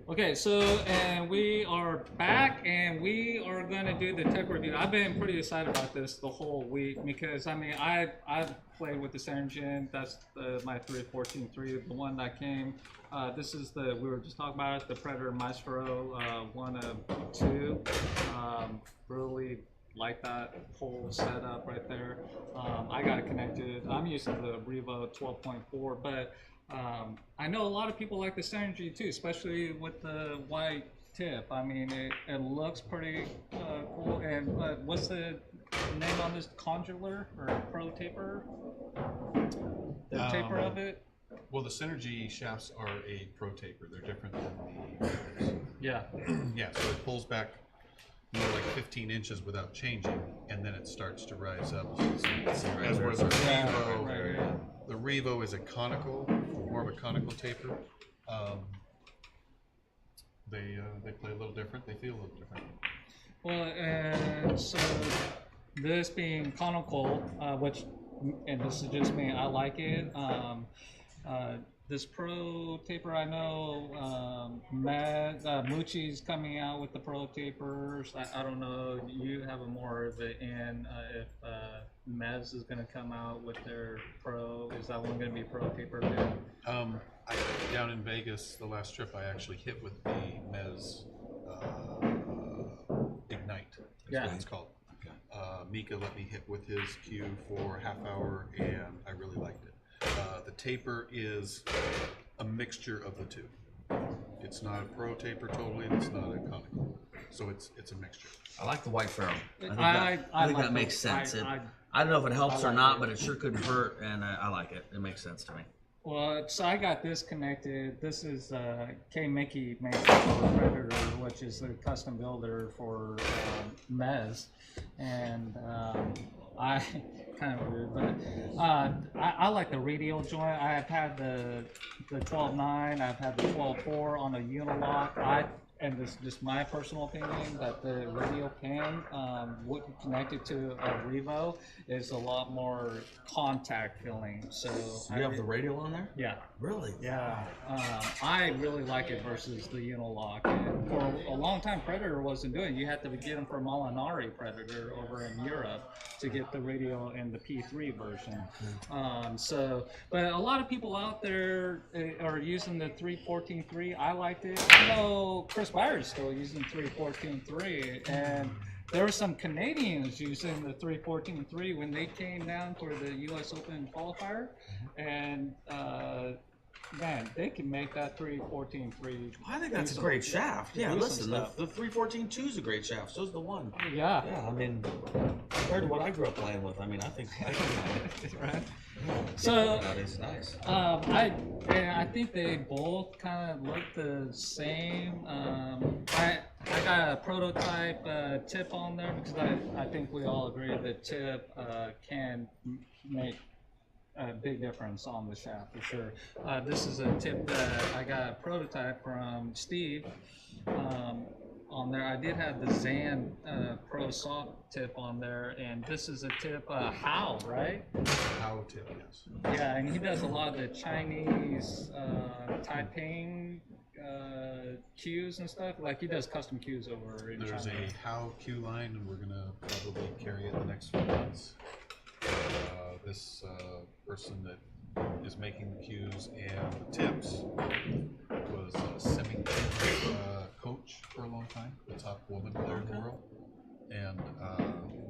Okay, so and we are back, and we are gonna do the tech review. I've been pretty excited about this the whole week because I mean I've played with the CYNERGY. That's my 3.14.3, the one that came. This is we were just talking about it, the Predator Maestro, one of two. Really like that whole setup right there. I got it connected. I'm using the REVO 12.4, but I know a lot of people like the CYNERGY too, especially with the white tip. I mean, it looks pretty cool. And what's the name on this? Conjurer or Pro Taper? The taper of it? Well, the CYNERGY shafts are a Pro Taper. They're different than the others. Yeah. Yeah, so it pulls back more like 15 inches without changing, and then it starts to rise up. As where the REVO is a conical, more of a conical taper. They play a little different. They feel a little different. Well, and so this being conical, which, and this is just me, I like it. This Pro Taper, I know Mucci's coming out with the Pro Tapers. I don't know, you have a more of it in if Mez is going to come out with their Pro. Is that one going to be Pro Taper too? Down in Vegas, the last trip, I actually hit with the Mez Ignite, is what it's called. Mika let me hit with his cue for a half hour, and I really liked it. The taper is a mixture of the two. It's not a Pro Taper totally, and it's not a conical. So it's a mixture. I like the white ferrule. I think that makes sense. I don't know if it helps or not, but it sure couldn't hurt, and I like it. It makes sense to me. Well, so I got this connected. This is K. Mickey makes for Predator, which is a custom builder for Mez, and I kind of weird, but I like the radial joint. I have had the 12.9. I've had the 12.4 on a unilock. And this is just my personal opinion, that the radial pin connected to a REVO is a lot more contact feeling. So you have the radial on there? Yeah. Really? Yeah. I really like it versus the unilock. And for a long time, Predator wasn't doing it. You had to get them from Molinari Predator over in Europe to get the radial in the P3 version. But a lot of people out there are using the 3.14.3. I liked it. I know Chris Byers still using 3.14.3, and there were some Canadians using the 3.14.3 when they came down for the U.S. Open qualifier, and man, they can make that 3.14.3. I think that's a great shaft. Yeah, listen, the 3.14.2 is a great shaft. So's the one. Yeah. Yeah, I mean, compared to what I grew up playing with, I mean, I think right. So that is nice. I think they both kind of look the same. I got a prototype tip on there because I think we all agree that tip can make a big difference on the shaft for sure. This is a tip that I got a prototype from Steve. On there, I did have the Zan Pro Soft tip on there, and this is a tip, How, right? How tip, yes. Yeah, and he does a lot of the Chinese Taiping cues and stuff. Like he does custom cues over in There's China. a How cue line, and we're gonna probably carry it the next few months. This person that is making the cues and the tips was a coach for a long time, the top woman player in the world, and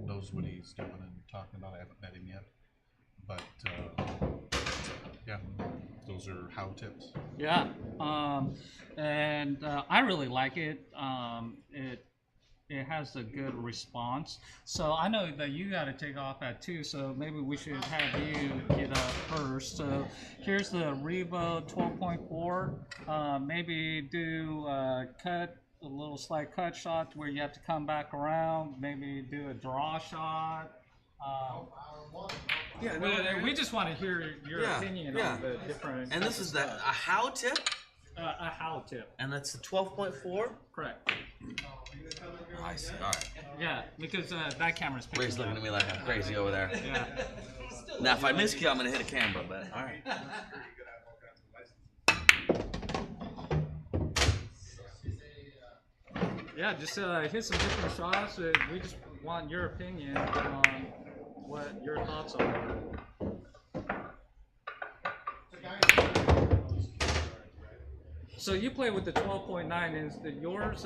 knows what he's doing and talking about. I haven't met him yet, but yeah, those are How tips. Yeah, and I really like it. It has a good response. So I know that you got to take off at 2, so maybe we should have you get up first. So here's the REVO 12.4. Maybe do a little slight cut shot where you have to come back around. Maybe do a draw shot. We just want to hear your opinion on the different. And this is a How tip? A How tip. And that's the 12.4? Correct. I see. All right. Yeah, because that camera's picking Ray's looking at me like I'm crazy over there. Yeah. Now, if I miss cue, I'm gonna hit a camera. But all right. Yeah, just hit some different shots. We just want your opinion on what your thoughts are. So you play with the 12.9, and yours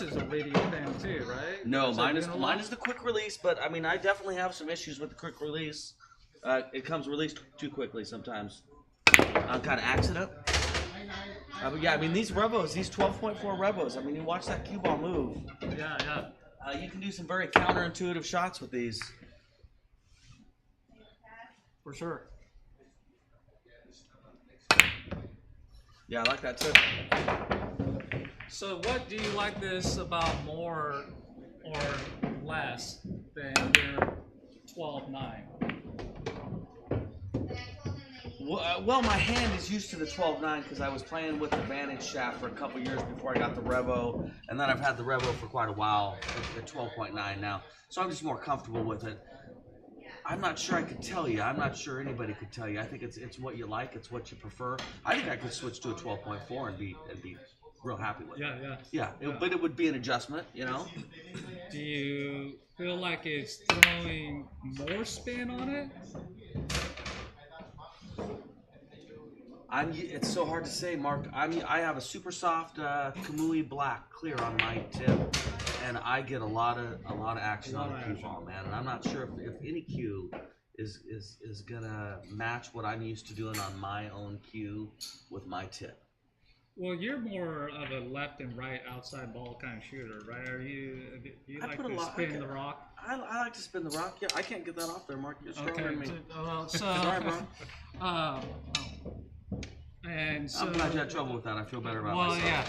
is a radio thing too, right? No, mine is the quick release, but I mean I definitely have some issues with the quick release. It comes released too quickly sometimes. On kind of accident. But yeah, I mean these REVOs, these 12.4 REVOs. I mean you watch that cue ball move. Yeah. You can do some very counterintuitive shots with these. For sure. Yeah, I like that too. So what do you like this about more or less than your 12.9? Well, my hand is used to the 12.9 because I was playing with the Vantage shaft for a couple years before I got the REVO, and then I've had the REVO for quite a while at 12.9 now, so I'm just more comfortable with it. I'm not sure I could tell you. I'm not sure anybody could tell you. I think it's what you like. It's what you prefer. I think I could switch to a 12.4 and be real happy with it. Yeah. But it would be an adjustment, you know. Do you feel like it's throwing more spin on it? It's so hard to say, Mark. I have a super soft Kamui black clear on my tip, and I get a lot of action on the cue ball, man. And I'm not sure if any cue is gonna match what I'm used to doing on my own cue with my tip. Well, you're more of a left and right outside ball kind of shooter, right? Do you like to spin the rock? I like to spin the rock. Yeah, I can't get that off there, Mark. You're stronger than me. Sorry, bro. And so, I'm glad you had trouble with that. I feel better about myself. Yeah.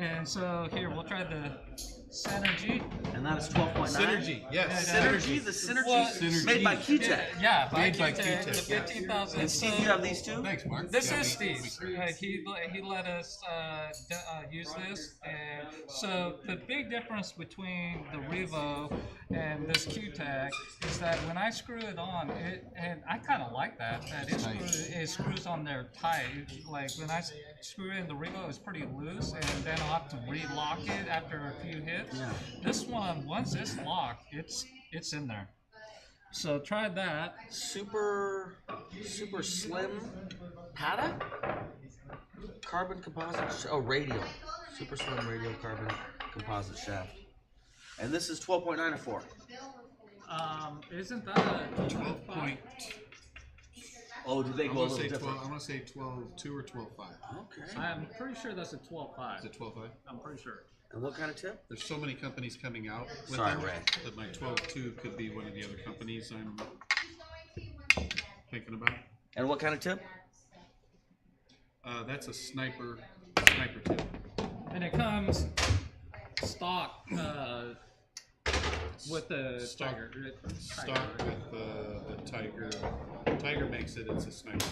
And so here, we'll try the CYNERGY. And that is 12.9. Synergy, yes. Synergy, the Synergy made by Cuetec. Yeah, Made by Cuetec, Cuetec, the 15,000. And Steve, you have these two? Thanks, Mark. This Yeah, is Steve's. He let us use this, and so the big difference between the REVO and this Cuetec is that when I screw it on, and I kind of like that it screws on there tight. Like when I screw it in the REVO, it's pretty loose, and then I'll have to relock it after a few hits. Yeah. This one, once it's locked, it's in there. So try that. Super slim Pata? Carbon composite, radial. Super slim radial carbon composite shaft. And this is 12.9 or 4? Isn't that a 12 point. Oh, did they go a little different? I want to say 12.2 or 12.5. Okay. I'm pretty sure that's a 12.5. Is it 12.5? I'm pretty sure. And what kind of tip? There's so many companies coming out with Sorry, them Ray. that my 12.2 could be one of the other companies I'm thinking about. And what kind of tip? That's a sniper tip. And it comes stock with the Tiger. Stock with the Tiger. Tiger makes it. It's a sniper.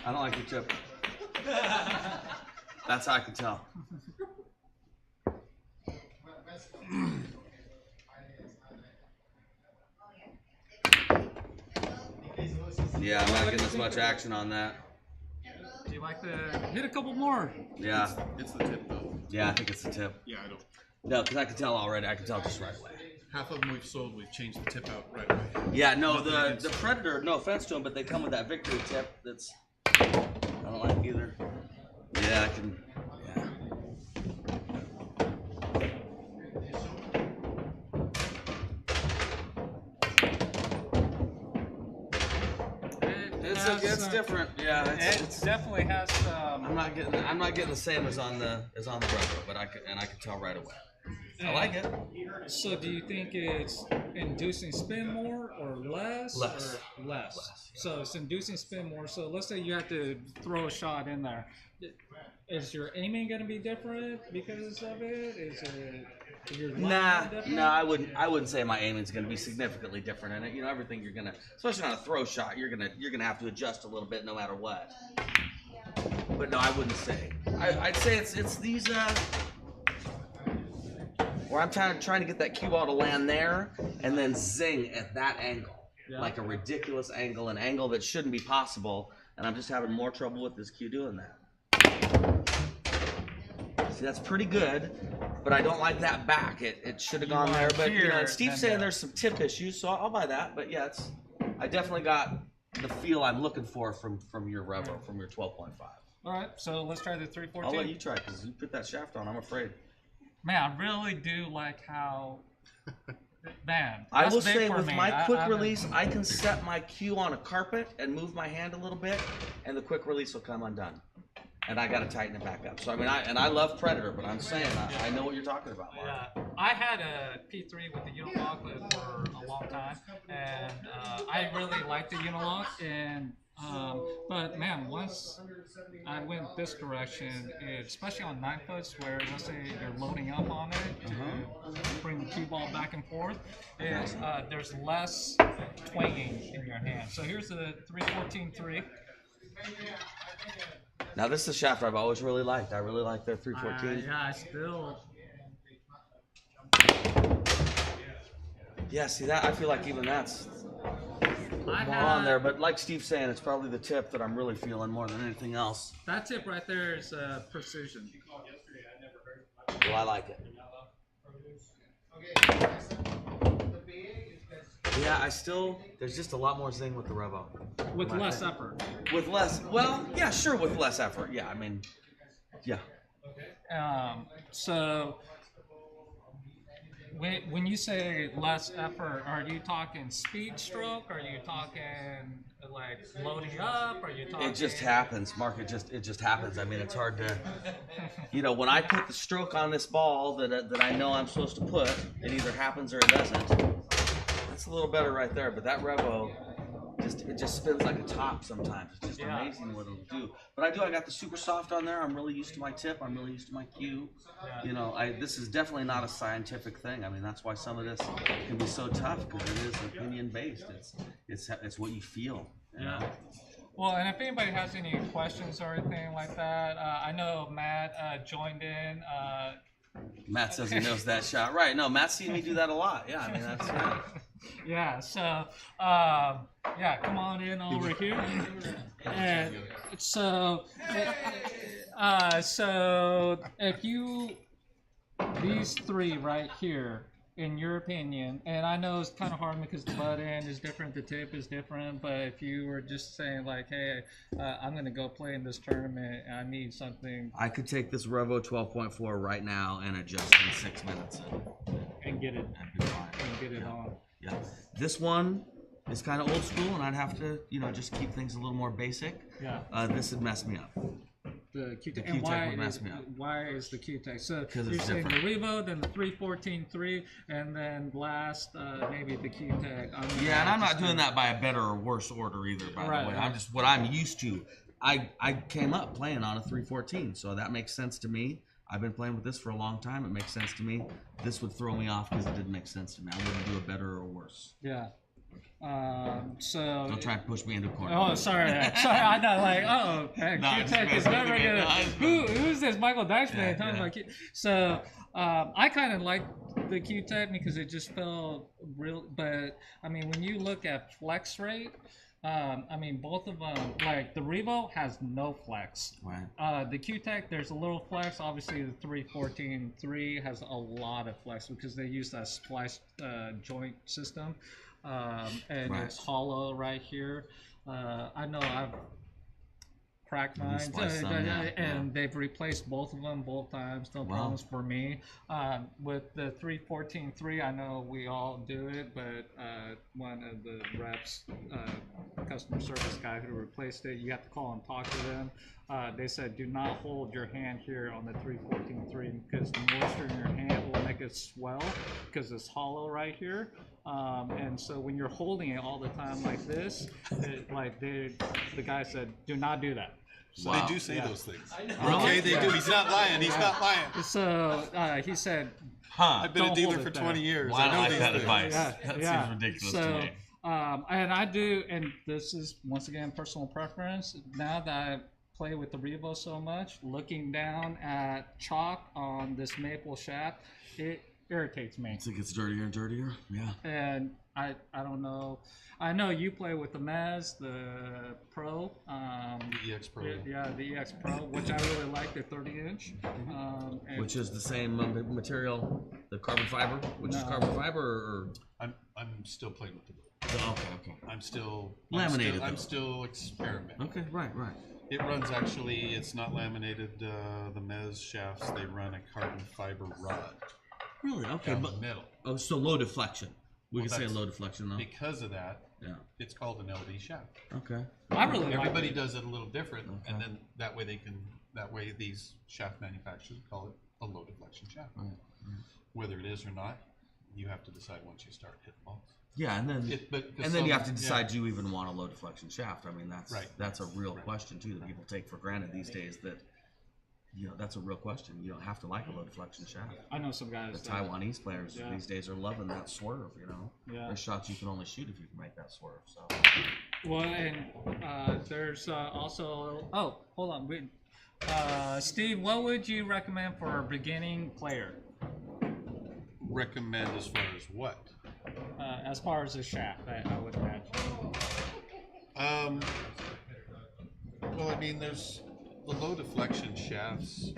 I don't like your tip. That's how I can tell. Yeah, I'm not getting as much action on that. Do you like to hit a couple more? Yeah. It's the tip though. Yeah, I think it's the tip. Yeah, I don't. No, because I can tell already. I can tell just right away. Half of them we've sold. We've changed the tip out right away. Yeah, no, the Predator, no offense to them, but they come with that Victory tip that's, I don't like either. Yeah, I can, yeah. It's different. Yeah, It definitely has some. I'm not getting the same as on the REVO, but I can tell right away. I like it. So do you think it's inducing spin more or less? Less. Or less. So it's inducing spin more. So let's say you have to throw a shot in there. Is your aiming going to be different because of it? Is it your line different? Nah, I wouldn't say my aiming's going to be significantly different in it. You know, everything you're gonna, especially on a throw shot, you're gonna have to adjust a little bit no matter what. But no, I wouldn't say I'd say it's these where I'm trying to get that cue ball to land there and then zing at that angle, like a ridiculous angle, an angle that shouldn't be possible, and I'm just having more trouble with this cue doing that. See, that's pretty good, but I don't like that back. It should have gone there, but you know, and Steve's saying there's some tip issues, so I'll buy that. But yeah, I definitely got the feel I'm looking for from your REVO, from your 12.5. All right, so let's try the 314. I'll let you try because you put that shaft on. I'm afraid. Man, I really do like how. Man, I that's will big say for with me. my quick release, I can set my cue on a carpet and move my hand a little bit, and the quick release will come undone. And I got to tighten it back up. So I mean, I love Predator, but I'm saying I know what you're talking about, Mark. Yeah, I had a P3 with the Unilock for a long time, and I really liked the Unilock. And but man, once I went this direction, especially on 9-foots, where let's say you're loading up on it to bring the cue ball back and forth, is there's less twanging in your hand. So here's the 314-3. Now this is a shaft I've always really liked. I really like their 314. Yeah, I still. Yeah, see that? I feel like even that's on there. But like Steve's saying, it's probably the tip that I'm really feeling more than anything else. That tip right there is precision. Well, I like it. Yeah, there's just a lot more zing with the REVO. With less effort. With less, well, yeah, sure, with less effort. Yeah, I mean, yeah. So when you say less effort, are you talking speed stroke? Are you talking like loading up? Are you talking? It just happens, Mark. It just happens. I mean, it's hard to, you know, when I put the stroke on this ball that I know I'm supposed to put, it either happens or it doesn't. That's a little better right there, but that REVO, it just spins like a top sometimes. It's just amazing what it'll do. But I got the super soft on there. I'm really used to my tip. I'm really used to my cue. You know, this is definitely not a scientific thing. I mean, that's why some of this can be so tough, because it is opinion based. It's what you feel. You know? Well, and if anybody has any questions or anything like that, I know Matt joined in. Matt says he knows that shot. Right. No, Matt's seen me do that a lot. Yeah, I mean, that's right. Yeah, so, come on in over here. And so if these three right here, in your opinion, and I know it's kind of hard because the butt end is different, the tip is different, but if you were just saying like, hey, I'm going to go play in this tournament and I need something. I could take this REVO 12.4 right now and adjust in 6 minutes. And get it, on. Yeah. This one is kind of old school, and I'd have to, you know, just keep things a little more basic. Yeah. This would mess me up. The Cuetec. The Cuetec would mess me up. Why is the Cuetec? So you're it's saying different. the REVO, then the 314-3, and then last maybe the Cuetec. Yeah, and I'm not doing that by a better or worse order either, by the way. I'm just what I'm used to. I came up playing on a 314, so that makes sense to me. I've been playing with this for a long time. It makes sense to me. This would throw me off because it didn't make sense to me. I wouldn't do it better or worse. Yeah. So Don't try and push me into a corner. Oh, sorry. I know, like, Cuetec is never gonna. Who's this Michael Deitchman talking about? So I kind of like the Cuetec because it just felt real. But I mean, when you look at flex rate, I mean, both of them, like the REVO has no flex. Right. The Cuetec, there's a little flex. Obviously, the 314-3 has a lot of flex because they use that splice joint system. And it's hollow right here. I know I've cracked mine, and they've replaced both of them both times. No problems for me. With the 314-3, I know we all do it, but one of the reps, customer service guy who replaced it, you have to call and talk to them. They said do not hold your hand here on the 314-3 because the moisture in your hand will make it swell because it's hollow right here. And so when you're holding it all the time like this, the guy said, do not do that. So they do say those things. Really? Okay, they do. He's not lying. He's not lying. So he said, I've been a dealer for 20 years. Well, I know like these that things. advice. That seems ridiculous to me. And I do, and this is once again personal preference. Now that I've play with the Revo so much, looking down at chalk on this maple shaft, it irritates me. It gets dirtier and dirtier. Yeah. And I don't know. I know you play with the Mez, the Pro. The EX Pro. Yeah, the EX Pro, which I really like, the 30-inch. Which is the same material, the carbon fiber, which is carbon fiber, or I'm still playing with the. okay. I'm still Laminated, I'm though. still experimenting. Okay, right. It runs actually. It's not laminated. The Mez shafts, they run a carbon fiber rod Really? Okay, down but the middle. so low deflection. We Well, can say that's- low deflection though. Because of that, Yeah. it's called an LD shaft. Okay. I really like Everybody it. does it a little different, Okay. and then that way these shaft manufacturers call it a low deflection shaft. Right. Whether it is or not, you have to decide once you start hitting balls. Yeah, and then But you have to decide, do you even want a low deflection shaft? I mean, Right. that's a real question too that people take for granted these days. That that's a real question. You don't have to like a low deflection shaft. I know some guys. The Taiwanese players Yeah. these days are loving that swerve. Yeah. There's shots you can only shoot if you can make that swerve. So Well, and there's also. Oh, hold on. Wait. Steve, what would you recommend for a beginning player Recommend as far as what? as far as a shaft? I would imagine. Well, I mean, there's the low deflection shafts.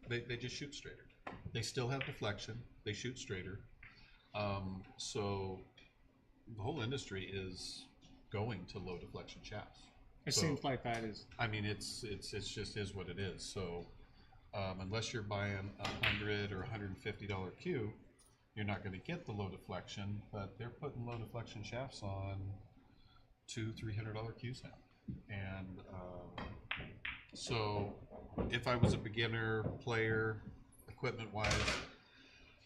They just shoot straighter. They still have deflection. They shoot straighter. So the whole industry is going to low deflection shafts. It So, seems like that is. I mean, it's just is what it is. So unless you're buying $100 or $150 cue, you're not going to get the low deflection. But they're putting low deflection shafts on $200-$300 cues now. And so if I was a beginner player, equipment wise,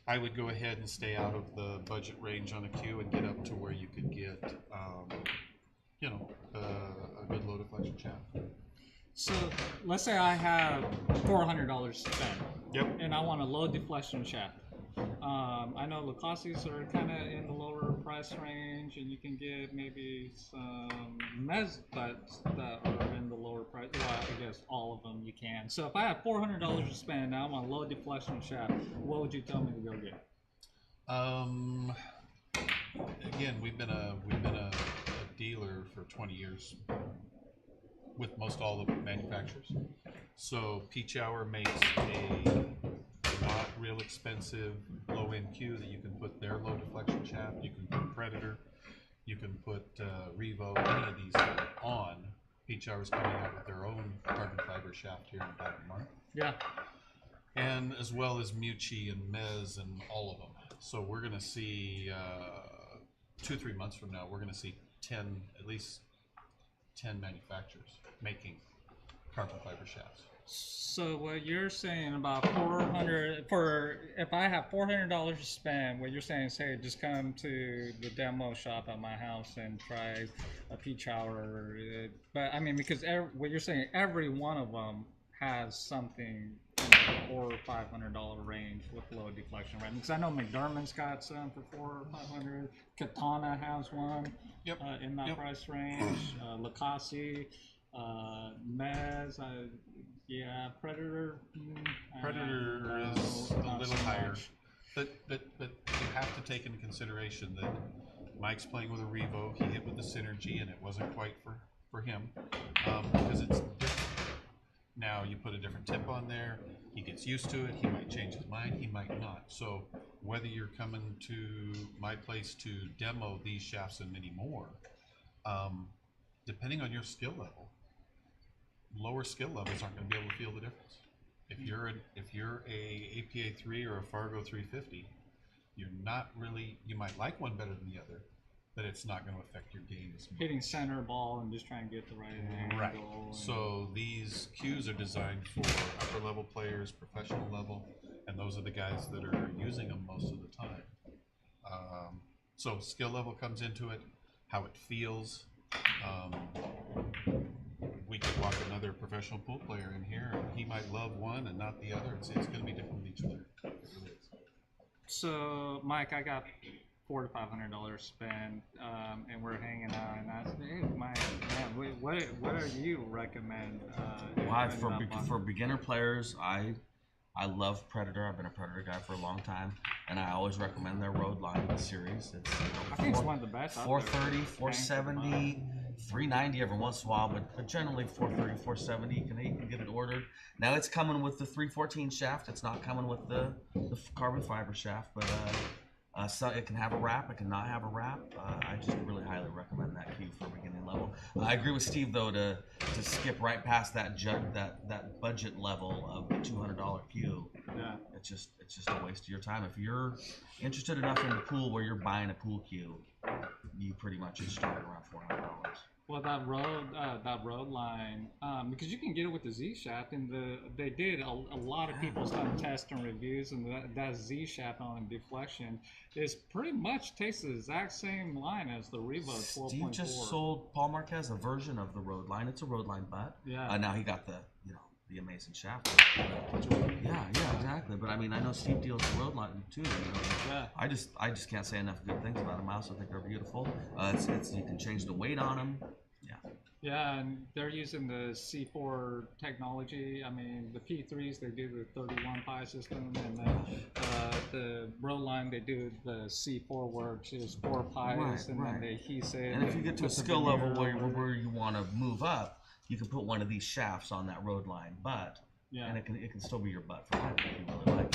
I would go ahead and stay out of the budget range on a cue and get up to where you could get a good low deflection shaft. So let's say I have $400 to spend. Yep. And I want a low deflection shaft. I know Lacoste's are kind of in the lower price range, and you can get maybe some Mez butts that are in the lower price. Well, I guess all of them you can. So if I have $400 to spend, now I want a low deflection shaft. What would you tell me to go get? Again, we've been a dealer for 20 years with most all the manufacturers. So Peach Hour makes a not real expensive low-end cue that you can put their low deflection shaft. You can put Predator. You can put REVO. Any of these on. Peach Hour is coming out with their own carbon fiber shaft here in about a month. Yeah. And as well as Mucci and Mez and all of them. So we're going to see 2-3 months from now, we're going to see at least 10 manufacturers making carbon fiber shafts. So what you're saying about 400 for if I have $400 to spend, what you're saying is, hey, just come to the demo shop at my house and try a Peach Hour. But I mean, because what you're saying, every one of them has something in the $400 or $500 range with low deflection, right? Because I know McDermott's got some for $400 or $500. Katana has one in that price range. Lacoste, Mez, yeah, Predator. Predator is a little higher, but you have to take into consideration that Mike's playing with a REVO. He hit with the CYNERGY, and it wasn't quite for him because it's different. Now you put a different tip on there. He gets used to it. He might change his mind. He might not. So whether you're coming to my place to demo these shafts and many more, depending on your skill level, lower skill levels aren't going to be able to feel the difference. If you're a APA 3 or a Fargo 350, you're not really. You might like one better than the other, but it's not going to affect your game as much. Hitting center ball and just trying to get the right angle. Right. and- So these cues are designed for upper level players, professional level, and those are the guys that are using them most of the time. So skill level comes into it, how it feels. We could walk another professional pool player in here, and he might love one and not the other. It's going to be different with each player. It really is. So, Mike, I got $400 to $500 spend, and we're hanging out. And I said, "Hey, Mike, man, what do you recommend? Why running up on? for beginner players, I love Predator. I've been a Predator guy for a long time, and I always recommend their Road Line series. It's I think it's one of the best. out there. 430, 470, 390 every once in a while, but generally 430, 470. You can get it ordered. Now it's coming with the 314 shaft. It's not coming with the carbon fiber shaft, but so it can have a wrap. It can not have a wrap. I just really highly recommend that cue for beginning level. I agree with Steve though to skip right past that that budget level of the $200 cue. Yeah. It's just a waste of your time. If you're interested enough in the pool where you're buying a pool cue, you pretty much just start around $400. Well, that road line, because you can get it with the Z shaft, and they did a lot of people's done tests and reviews, and that Z shaft on deflection is pretty much takes the exact same line as the REVO 12.4. Steve just sold Paul Marquez a version of the road line. It's a road line butt. Yeah. Now he got the amazing shaft. Yeah, exactly. But I mean, I know Steve deals with road line too. Yeah. I just can't say enough good things about them. I also think they're beautiful. It's you can change the weight on them. Yeah. Yeah, and they're using the C4 technology. I mean, the P3s, they do the 31 pi system, and the road line, they do the C4 works is 4 pies, and then they heat it. And if you get to a skill level where you want to move up, you can put one of these shafts on that road line butt, and it can still be your butt for life if you really like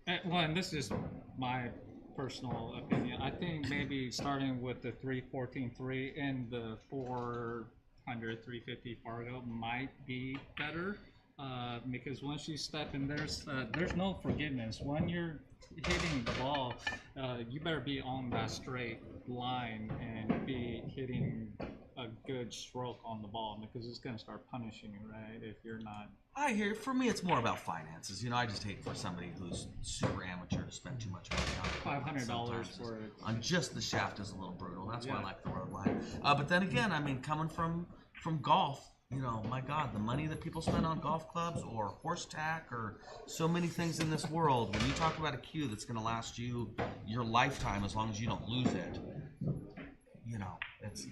it. Well, and this is my personal opinion. I think maybe starting with the 314.3 and the 400, 350 Fargo might be better, because once you step in, there's no forgiveness. When you're hitting the ball, you better be on that straight line and be hitting a good stroke on the ball, because it's going to start punishing you, right? If you're not. I hear. For me, it's more about finances. I just hate for somebody who's super amateur to spend too much money on it. $500 for it. On just the shaft is a little brutal. That's why I like the road line. But then again, I mean, coming from golf, my God, the money that people spend on golf clubs or horse tack or so many things in this world. When you talk about a cue that's going to last you your lifetime as long as you don't lose it.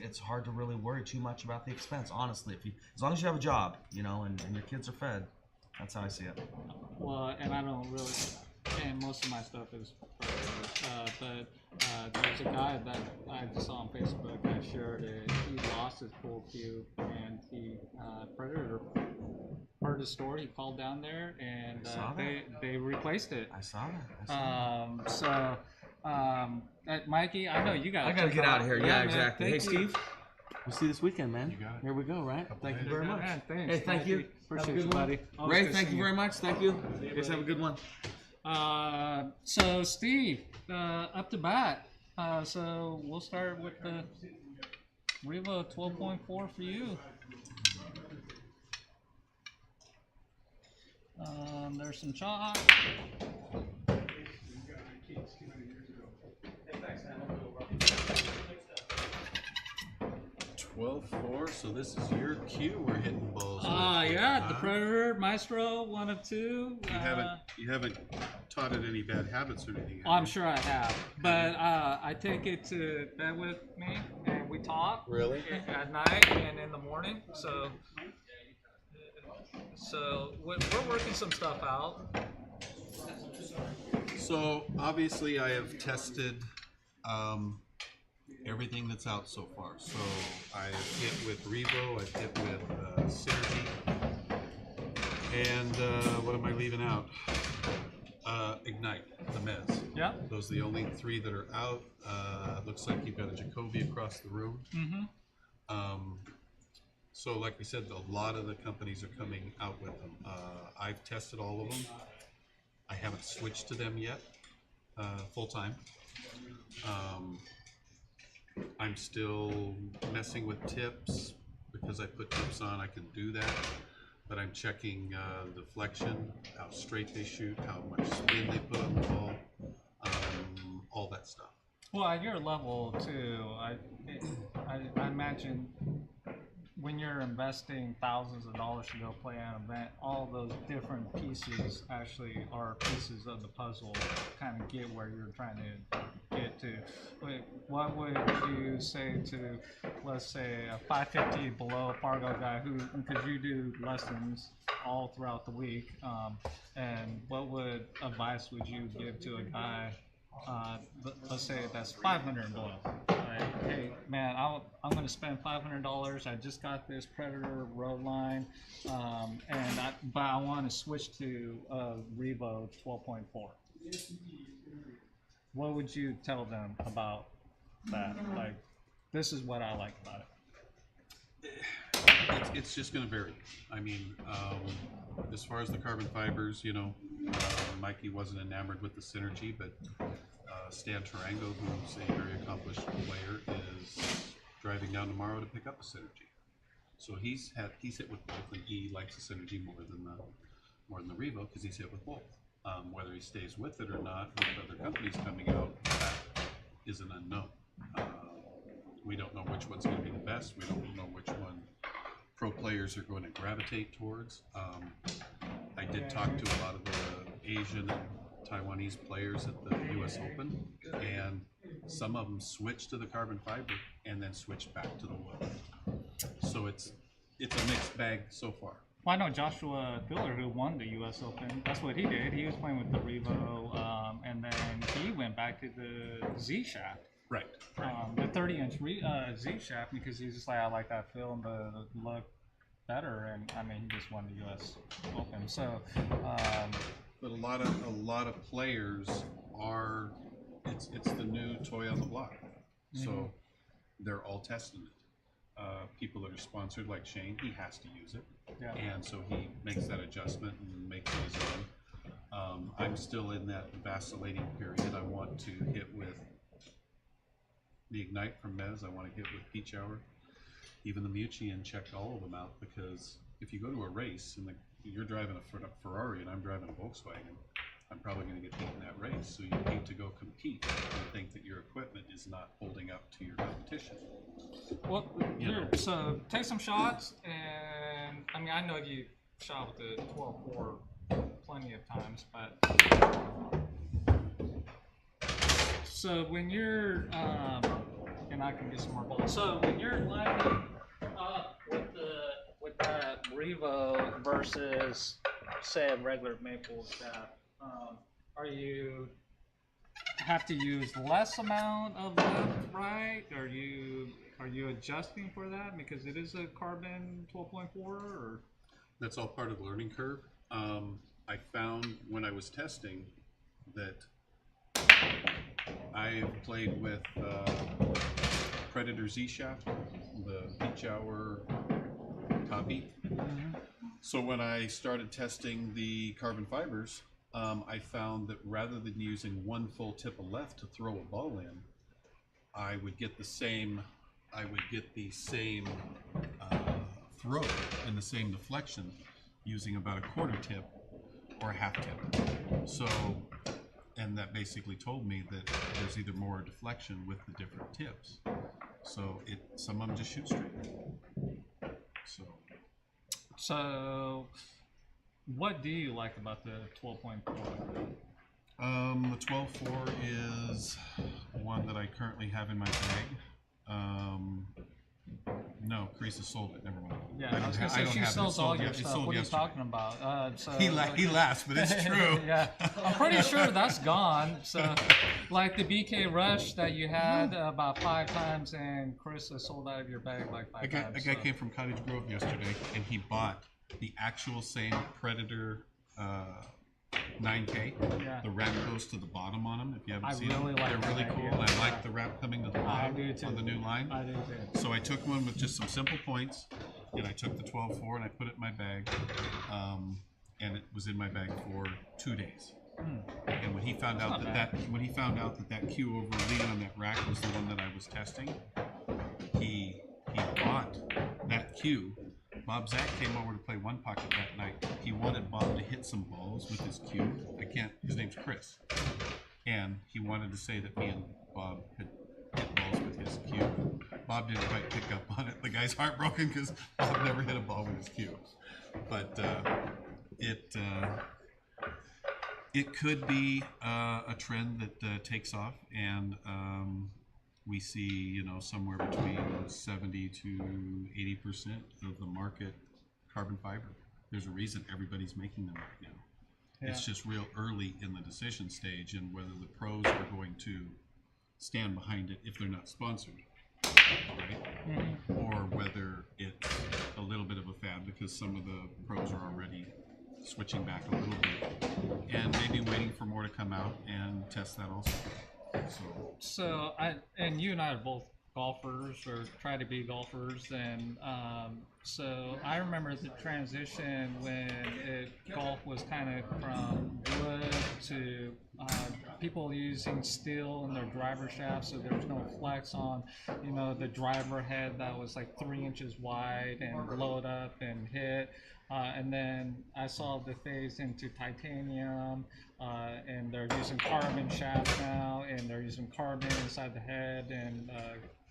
It's hard to really worry too much about the expense, honestly. As long as you have a job, and your kids are fed, that's how I see it. Well, and I don't really, and most of my stuff is private, but there's a guy that I just saw on Facebook. I shared it. He lost his pool cue, and he Predator heard the story. He called down there, and they replaced it. I saw that. Mikey, I know you got. I gotta get out of here. Yeah, exactly. Hey, Thank you. Steve. We'll see you this weekend, man. You got it. Here we go, right? Thank you very much. Man, thanks. Hey, thank you. Appreciate you, buddy. Always Ray, good thank seeing you very much. Thank you. You guys have a good one. So Steve, up to bat. So we'll start with the REVO 12.4 for you. There's some chalk. 12-4, so this is your cue we're hitting balls with. Yeah, the Predator, Maestro, 1 of 2. You haven't taught it any bad habits or anything. Oh, I'm sure I have, but I take it to bed with me, and we talk. Really? At night and in the morning. So we're working some stuff out. So obviously I have tested everything that's out so far. So I've hit with REVO, I've hit with CYNERGY, and what am I leaving out? Ignite, the Mez. Yeah. Those are the only 3 that are out. Looks like you've got a Jacoby across the room. Mm-hmm. So like we said, a lot of the companies are coming out with them. I've tested all of them. I haven't switched to them yet, full time. I'm still messing with tips because I put tips on. I can do that, but I'm checking deflection, how straight they shoot, how much spin they put on the ball, all that stuff. Well, at your level too, I imagine when you're investing thousands of dollars to go play an event, all those different pieces actually are pieces of the puzzle to kind of get where you're trying to get to? What would you say to, let's say, a 550 below Fargo guy who, because you do lessons all throughout the week, and what advice would you give to a guy, let's say that's 500 and below? Like, hey man, I'm going to spend $500. I just got this Predator road line, but I want to switch to REVO 12.4. What would you tell them about that? Like, this is what I like about it. It's just going to vary. I mean, as far as the carbon fibers, you know, Mikey wasn't enamored with the Synergy, but Stan Tarango, who's a very accomplished player, is driving down tomorrow to pick up a Synergy. So he's hit with both, and he likes the Synergy more than the REVO because he's hit with both. Whether he stays with it or not, with other companies coming out, that is an unknown. We don't know which one's going to be the best. We don't know which one pro players are going to gravitate towards. I did talk to a lot of the Asian and Taiwanese players at the U.S. Open, and some of them switched to the carbon fiber and then switched back to the wood. So it's a mixed bag so far. Well, I know Joshua Filler, who won the U.S. Open. That's what he did. He was playing with the REVO, and then he went back to the Z shaft. Right. The 30-inch Z shaft, because he's just like, I like that feel and the look better, and I mean, he just won the U.S. Open. So, but a lot of players are. It's the new toy on the block, so they're all testing it. People that are sponsored, like Shane, he has to use it, and so he makes that adjustment and makes it his own. I'm still in that vacillating period. I want to hit with the Ignite from Mez. I want to hit with Peach Hour, even the Mucci, and check all of them out, because if you go to a race and you're driving a Ferrari and I'm driving a Volkswagen, I'm probably going to get beat in that race. So you need to go compete and think that your equipment is not holding up to your competition. well, so take some shots, and I mean, I know you shot with the 12.4 plenty of times, but so when you're, and I can get some more bullets. So when you're lining up with that REVO versus, say, a regular maple shaft, are you have to use less amount of left, right? Are you adjusting for that because it is a carbon 12.4 or? That's all part of the learning curve. I found when I was testing that I've played with Predator Z shaft, the Peach Hour copy. So when I started testing the carbon fibers, I found that rather than using one full tip of left to throw a ball in, I would get the same throw and the same deflection using about a quarter tip or a half tip. So, and that basically told me that there's either more deflection with the different tips. So some of them just shoot straight. So what do you like about the 12.4? The 12.4 is one that I currently have in my bag. No, Chris has sold it. Never mind. Yeah, I was gonna say she sells all your stuff. What are you talking about? He laughs, but it's true. Yeah, I'm pretty sure that's gone. So, like the BK Rush that you had about 5 times, and Chris has sold out of your bag like 5 times. A guy came from Cottage Grove yesterday, and he bought the actual same Predator 9K. Yeah. The wrap goes to the bottom on them. If you haven't seen really them, like they're really that cool. idea. And I like the wrap coming to the bottom on the new line. I do too. So I took one with just some simple points, and I took the 12.4 and I put it in my bag, and it was in my bag for 2 days. And when he found out that Q over lean on that rack was the one that I was testing, he bought that Q. Bob Zach came over to play one pocket that night. He wanted Bob to hit some balls with his Q. His name's Chris. And he wanted to say that me and Bob had hit balls with his Q. Bob didn't quite pick up on it. The guy's heartbroken because Bob never hit a ball with his Q. But It could be a trend that takes off, and we see, somewhere between 70 to 80% of the market carbon fiber. There's a reason everybody's making them right now. Yeah. It's just real early in the decision stage, and whether the pros are going to stand behind it if they're not sponsored, right? Mm-hmm. Or whether it's a little bit of a fad because some of the pros are already switching back a little bit, and maybe waiting for more to come out and test that also. So you and I are both golfers, or try to be golfers, and so I remember the transition when golf was kind of from wood to people using steel in their driver shaft, so there was no flex on, the driver head that was like 3 inches wide and load up and hit. And then I saw the phase into titanium, and they're using carbon shafts now, and they're using carbon inside the head and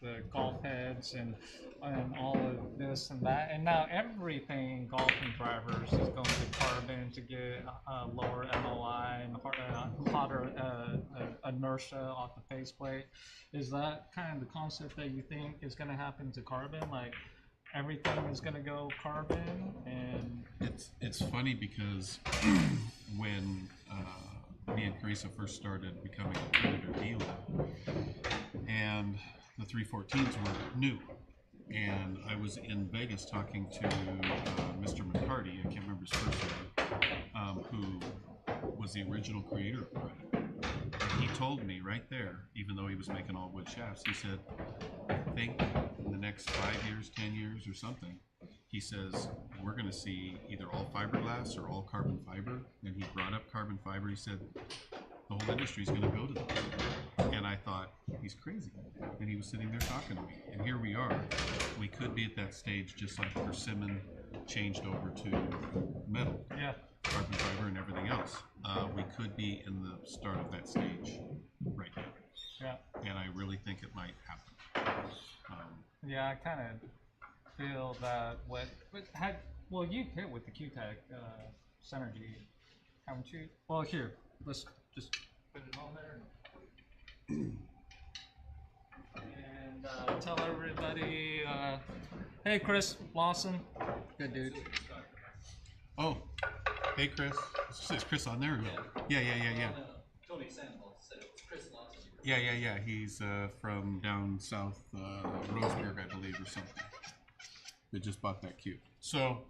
the golf heads and all of this and that. And now everything in golfing drivers is going to carbon to get lower MOI and hotter inertia off the faceplate. Is that kind of the concept that you think is going to happen to carbon? Like, everything is going to go carbon? And it's funny because when me and Carissa first started becoming a predator dealer, and the 314s were new, and I was in Vegas talking to Mr. McCarty, I can't remember his first name, who was the original creator of Predator. And he told me right there, even though he was making all wood shafts, he said, I think in the next 5 years, 10 years or something, he says, we're going to see either all fiberglass or all carbon fiber. And he brought up carbon fiber. He said, the whole industry is going to go to that. And I thought, he's crazy. And he was sitting there talking to me. And here we are. We could be at that stage just like persimmon changed over to metal. yeah, Carbon fiber and everything else. We could be in the start of that stage right now. yeah. And I really think it might happen. Yeah, I kind of feel that you've hit with the Cuetec CYNERGY, haven't you? Well, here, let's just put it on there. And tell everybody, hey Chris Lawson, good dude. Oh, hey Chris. Is Chris on there? Yeah. Tony Sandoval said it was Chris Lawson. Yeah. He's from down south, Roseburg, I believe, or something. They just bought that cube. So,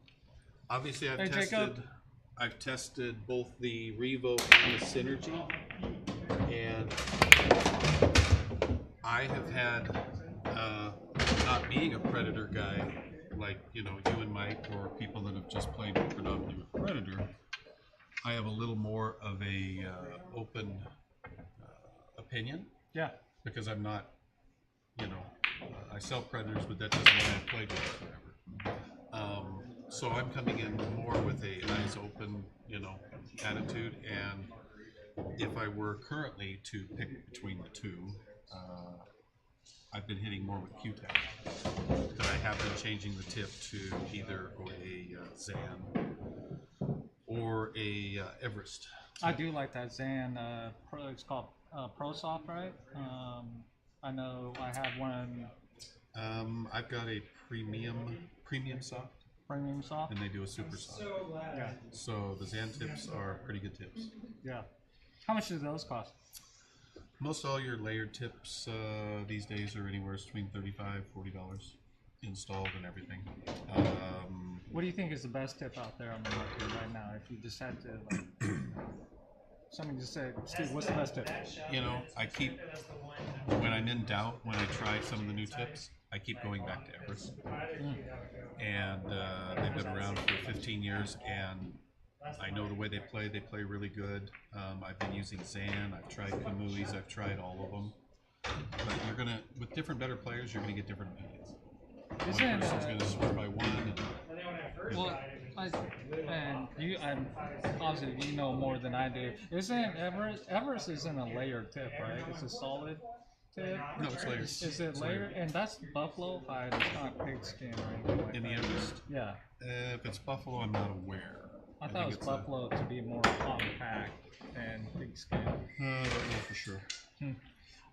obviously, I've tested both the REVO and the CYNERGY, and I have had, not being a Predator guy, like you and Mike, or people that have just played predominantly with Predator, I have a little more of a open opinion. Yeah. Because I'm not, I sell Predators, but that doesn't mean I've played with it forever. So I'm coming in more with a eyes open, attitude. And if I were currently to pick between the two, I've been hitting more with Cuetec. But I have been changing the tip to either a Zan or a Everest. I do like that Zan Pro. It's called ProSoft, right? I know I have one. I've got a premium soft, Premium soft. and they do a super soft. Yeah. So the Zan tips are pretty good tips. Yeah. How much do those cost? Most all your layered tips these days are anywhere between $35, $40 installed and everything. What do you think is the best tip out there on the market right now? If you just had to, somebody just said, Steve, what's the best tip? I keep, when I'm in doubt, when I try some of the new tips, I keep going back to Everest. And they've been around for 15 years, and I know the way they play really good. I've been using Zan, I've tried Kamuis, I've tried all of them. But with different better players, you're gonna get different opinions. One person's gonna swear by one. Well, I'm positive you know more than I do. Isn't Everest isn't a layered tip, right? It's a solid tip. No, it's layered. Is it layered? And that's buffalo hide. It's not pigskin or anything like In the that. Everest? Yeah. If it's buffalo, I'm not aware. I think thought it was it's buffalo to be more compact and pigskin. I don't know for sure.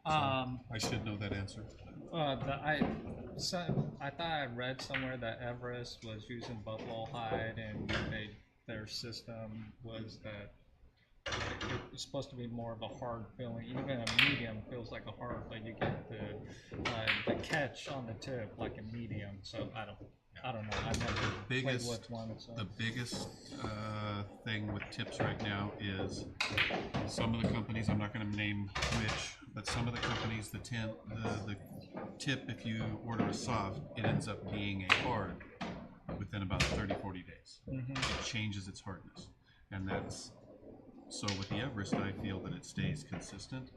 Um, I should know that answer. I thought I read somewhere that Everest was using buffalo hide, and their system was that it's supposed to be more of a hard feeling. Even a medium feels like a hard, but you get the catch on the tip like a medium. So I don't know. I've never played with one. So. The biggest thing with tips right now is some of the companies, I'm not going to name which, but some of the companies, the tip, if you order a soft, it ends up being a hard within about 30, 40 days. It changes its hardness. And so with the Everest, I feel that it stays consistent,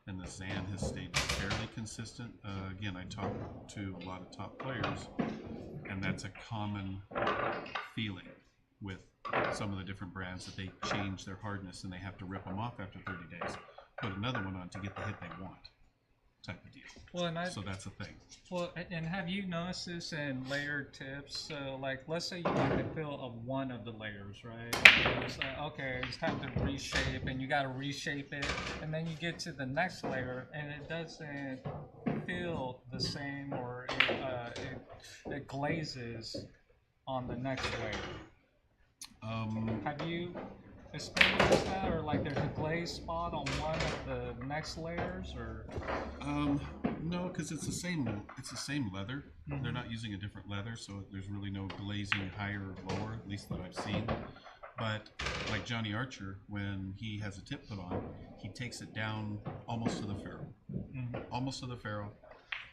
and the Zan has stayed fairly consistent. Again, I talk to a lot of top players, and that's a common feeling with some of the different brands, that they change their hardness and they have to rip them off after 30 days, put another one on to get the hit they want, type of deal. Well, so that's a thing. Well, and have you noticed this in layered tips? So, like, let's say you get the feel of one of the layers, right? And it's like, okay, it's time to reshape, and you got to reshape it, and then you get to the next layer, and it doesn't feel the same, or it glazes on the next layer. Have you experienced that, or like there's a glaze spot on one of the next layers, or? No, because it's the same leather. They're not using a different leather, so there's really no glazing higher or lower, at least that I've seen. But like Johnny Archer, when he has a tip put on, he takes it down almost to the ferrule, almost to the ferrule,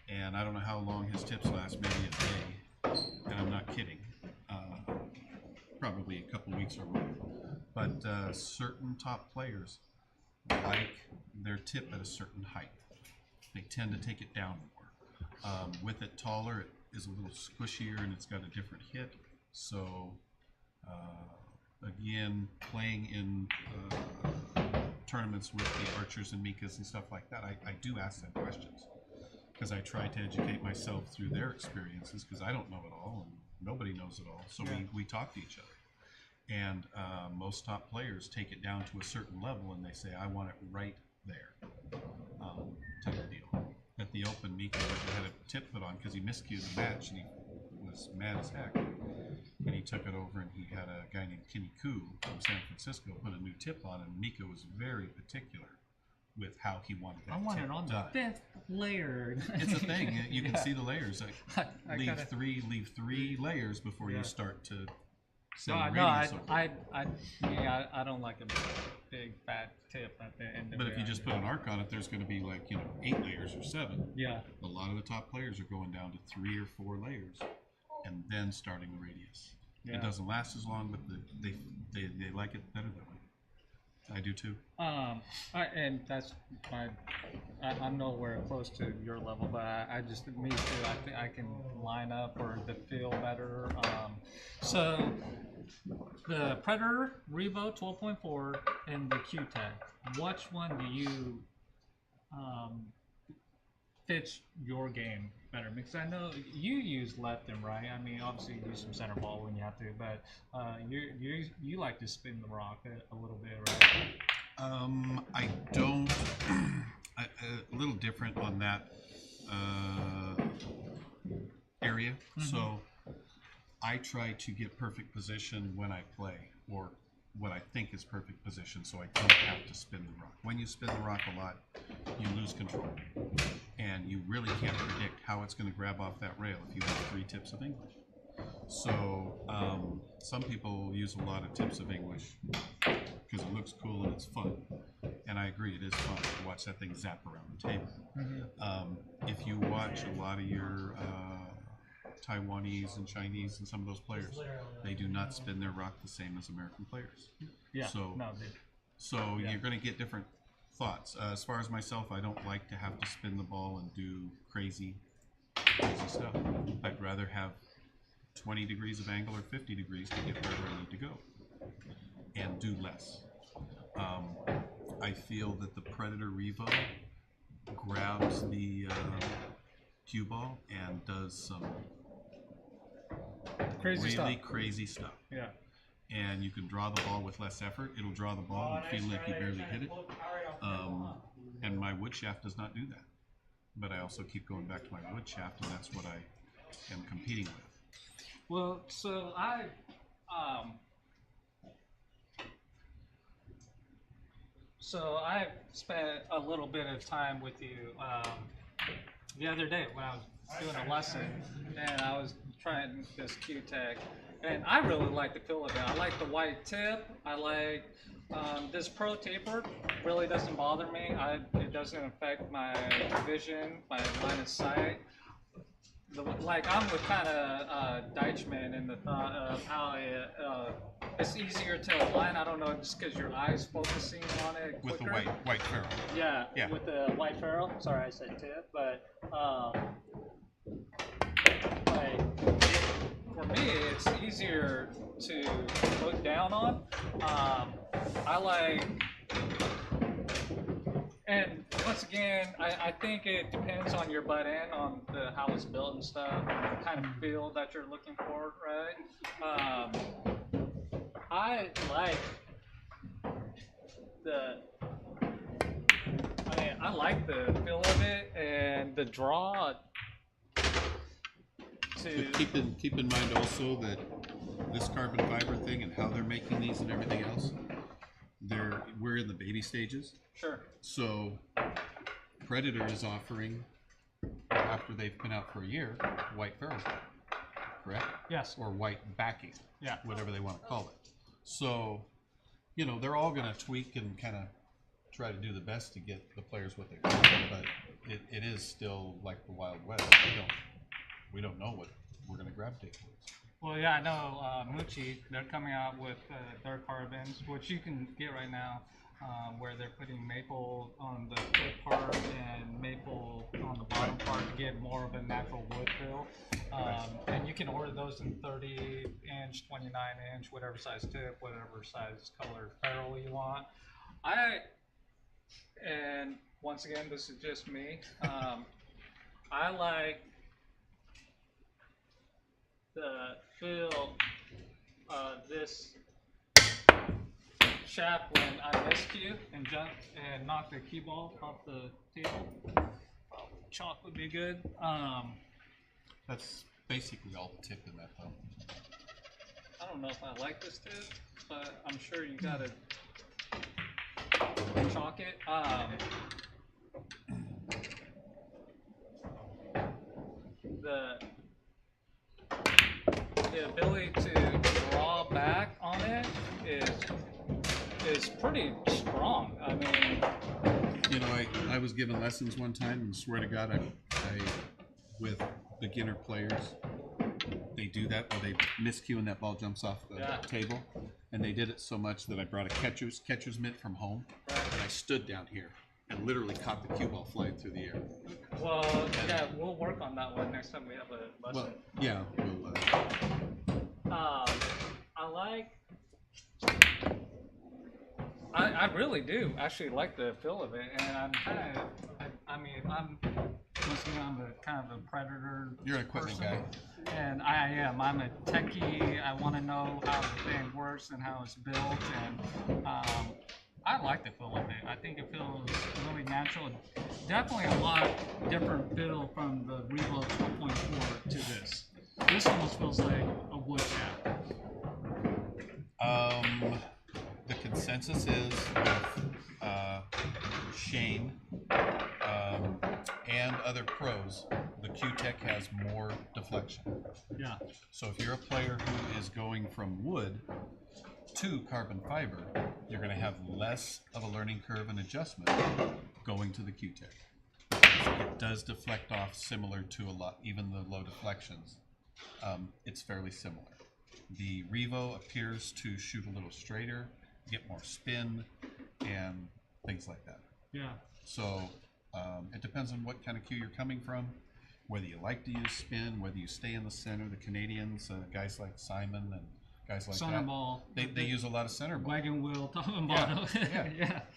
and I don't know how long his tips last, maybe a day, and I'm not kidding. Probably a couple weeks or more. But certain top players like their tip at a certain height. They tend to take it down more. With it taller, it is a little squishier and it's got a different hit. So, again, playing in tournaments with the Archers and Mikas and stuff like that, I do ask them questions, because I try to educate myself through their experiences, because I don't know it all and nobody knows it all. So we talk to each other. And most top players take it down to a certain level and they say, I want it right there, type of deal. At the Open, Mika had a tip put on because he miscued the match and he was mad as heck. And he took it over, and he had a guy named Kenny Koo from San Francisco put a new tip on, and Mika was very particular with how he wanted that I want tip it on done. the 5th layer. It's a thing. You can see the layers. I leave gotta- three layers before you start to send No, radius over. I don't like a big fat tip at the end of But it. if you just put an arc on it, there's going to be like 8 layers or 7. Yeah. A lot of the top players are going down to 3 or 4 layers, and then starting the radius. Yeah. It doesn't last as long, but they like it better that way. I do too. And that's I'm nowhere close to your level, but I just, me too. I think I can line up or the feel better. So the Predator, REVO 12.4, and the Cuetec. Which one do you fits your game better? Because I know you use left and right. I mean, obviously you use some center ball when you have to, but you like to spin the rock a little bit, right? I don't. A little different on that area. So I try to get perfect position when I play, or what I think is perfect position, so I don't have to spin the rock. When you spin the rock a lot, you lose control, and you really can't predict how it's going to grab off that rail if you have 3 tips of English. So some people use a lot of tips of English because it looks cool and it's fun, and I agree, it is fun to watch that thing zap around the table. If you watch a lot of your Taiwanese and Chinese and some of those players, they do not spin their rock the same as American players. Yeah. So, no, you're going to get different thoughts. As far as myself, I don't like to have to spin the ball and do crazy stuff. I'd rather have 20 degrees of angle or 50 degrees to get where I need to go and do less. I feel that the Predator REVO grabs the cue ball and does some crazy really stuff. crazy stuff. Yeah. and you can draw the ball with less effort. It'll draw the ball and feel like you barely hit it. And my wood shaft does not do that. But I also keep going back to my wood shaft, and that's what I am competing with. Well, so I spent a little bit of time with you the other day when I was doing a lesson, and I was trying this Cuetec, and I really like the feel of it. I like the white tip. I like this pro taper. Really doesn't bother me. It doesn't affect my vision, my line of sight. Like I'm with kind of Deitchman in the thought of how it's easier to align. I don't know, just because your eyes focusing on it quicker. With the white ferrule. Yeah, Yeah. with the white ferrule. Sorry, I said tip, but like for me, it's easier to look down on. I like. And once again, I think it depends on your butt end, on how it's built and stuff, and the kind of feel that you're looking for, right? I like the feel of it and the draw. But keep in mind also that this carbon fiber thing and how they're making these and everything else, we're in the baby stages. Sure. So Predator is offering, after they've been out for a year, white ferrule, correct? Yes. Or white backing, Yeah. whatever they want to call it. So, they're all going to tweak and kind of try to do the best to get the players what they want, but it is still like the Wild West. We don't know what we're going to gravitate towards. Well, yeah, I know Mucci, they're coming out with their carbons, which you can get right now, where they're putting maple on the tip part and maple on the bottom part to get more of a natural wood feel. And you can order those in 30-inch, 29-inch, whatever size tip, whatever size color ferrule you want. And once again, this is just me. I like the feel of this shaft when I miscue and jump and knock the cue ball off the table. Chalk would be good. That's basically all the tip in that though. I don't know if I like this tip, but I'm sure you gotta chalk it. The ability to draw back on it is pretty strong. I mean, I was given lessons one time, and swear to God, I with beginner players, they do that where they miscue and that ball jumps off the table, and they did it so much that I brought a catcher's mitt from home, and I stood down here and literally caught the cue ball flying through the air. Well, yeah, we'll work on that one next time we have a lesson. Well, yeah, I really do actually like the feel of it, and I'm kind of, I'm a kind of a predator. You're an equipment person, guy. and I am. I'm a techie. I want to know how the thing works and how it's built, and I like the feel of it. I think it feels really natural. Definitely a lot different feel from the REVO 12.4 to this. This almost feels like a wood shaft. The consensus is with Shane and other pros, the Cuetec has more deflection. Yeah. So if you're a player who is going from wood to carbon fiber, you're going to have less of a learning curve and adjustment going to the Cuetec. It does deflect off similar to a lot, even the low deflections. It's fairly similar. The REVO appears to shoot a little straighter, get more spin, and things like that. Yeah. So it depends on what kind of cue you're coming from, whether you like to use spin, whether you stay in the center. The Canadians, guys like Simon and guys like center that, ball. they use a lot of center ball. Wagon wheel, top and bottom.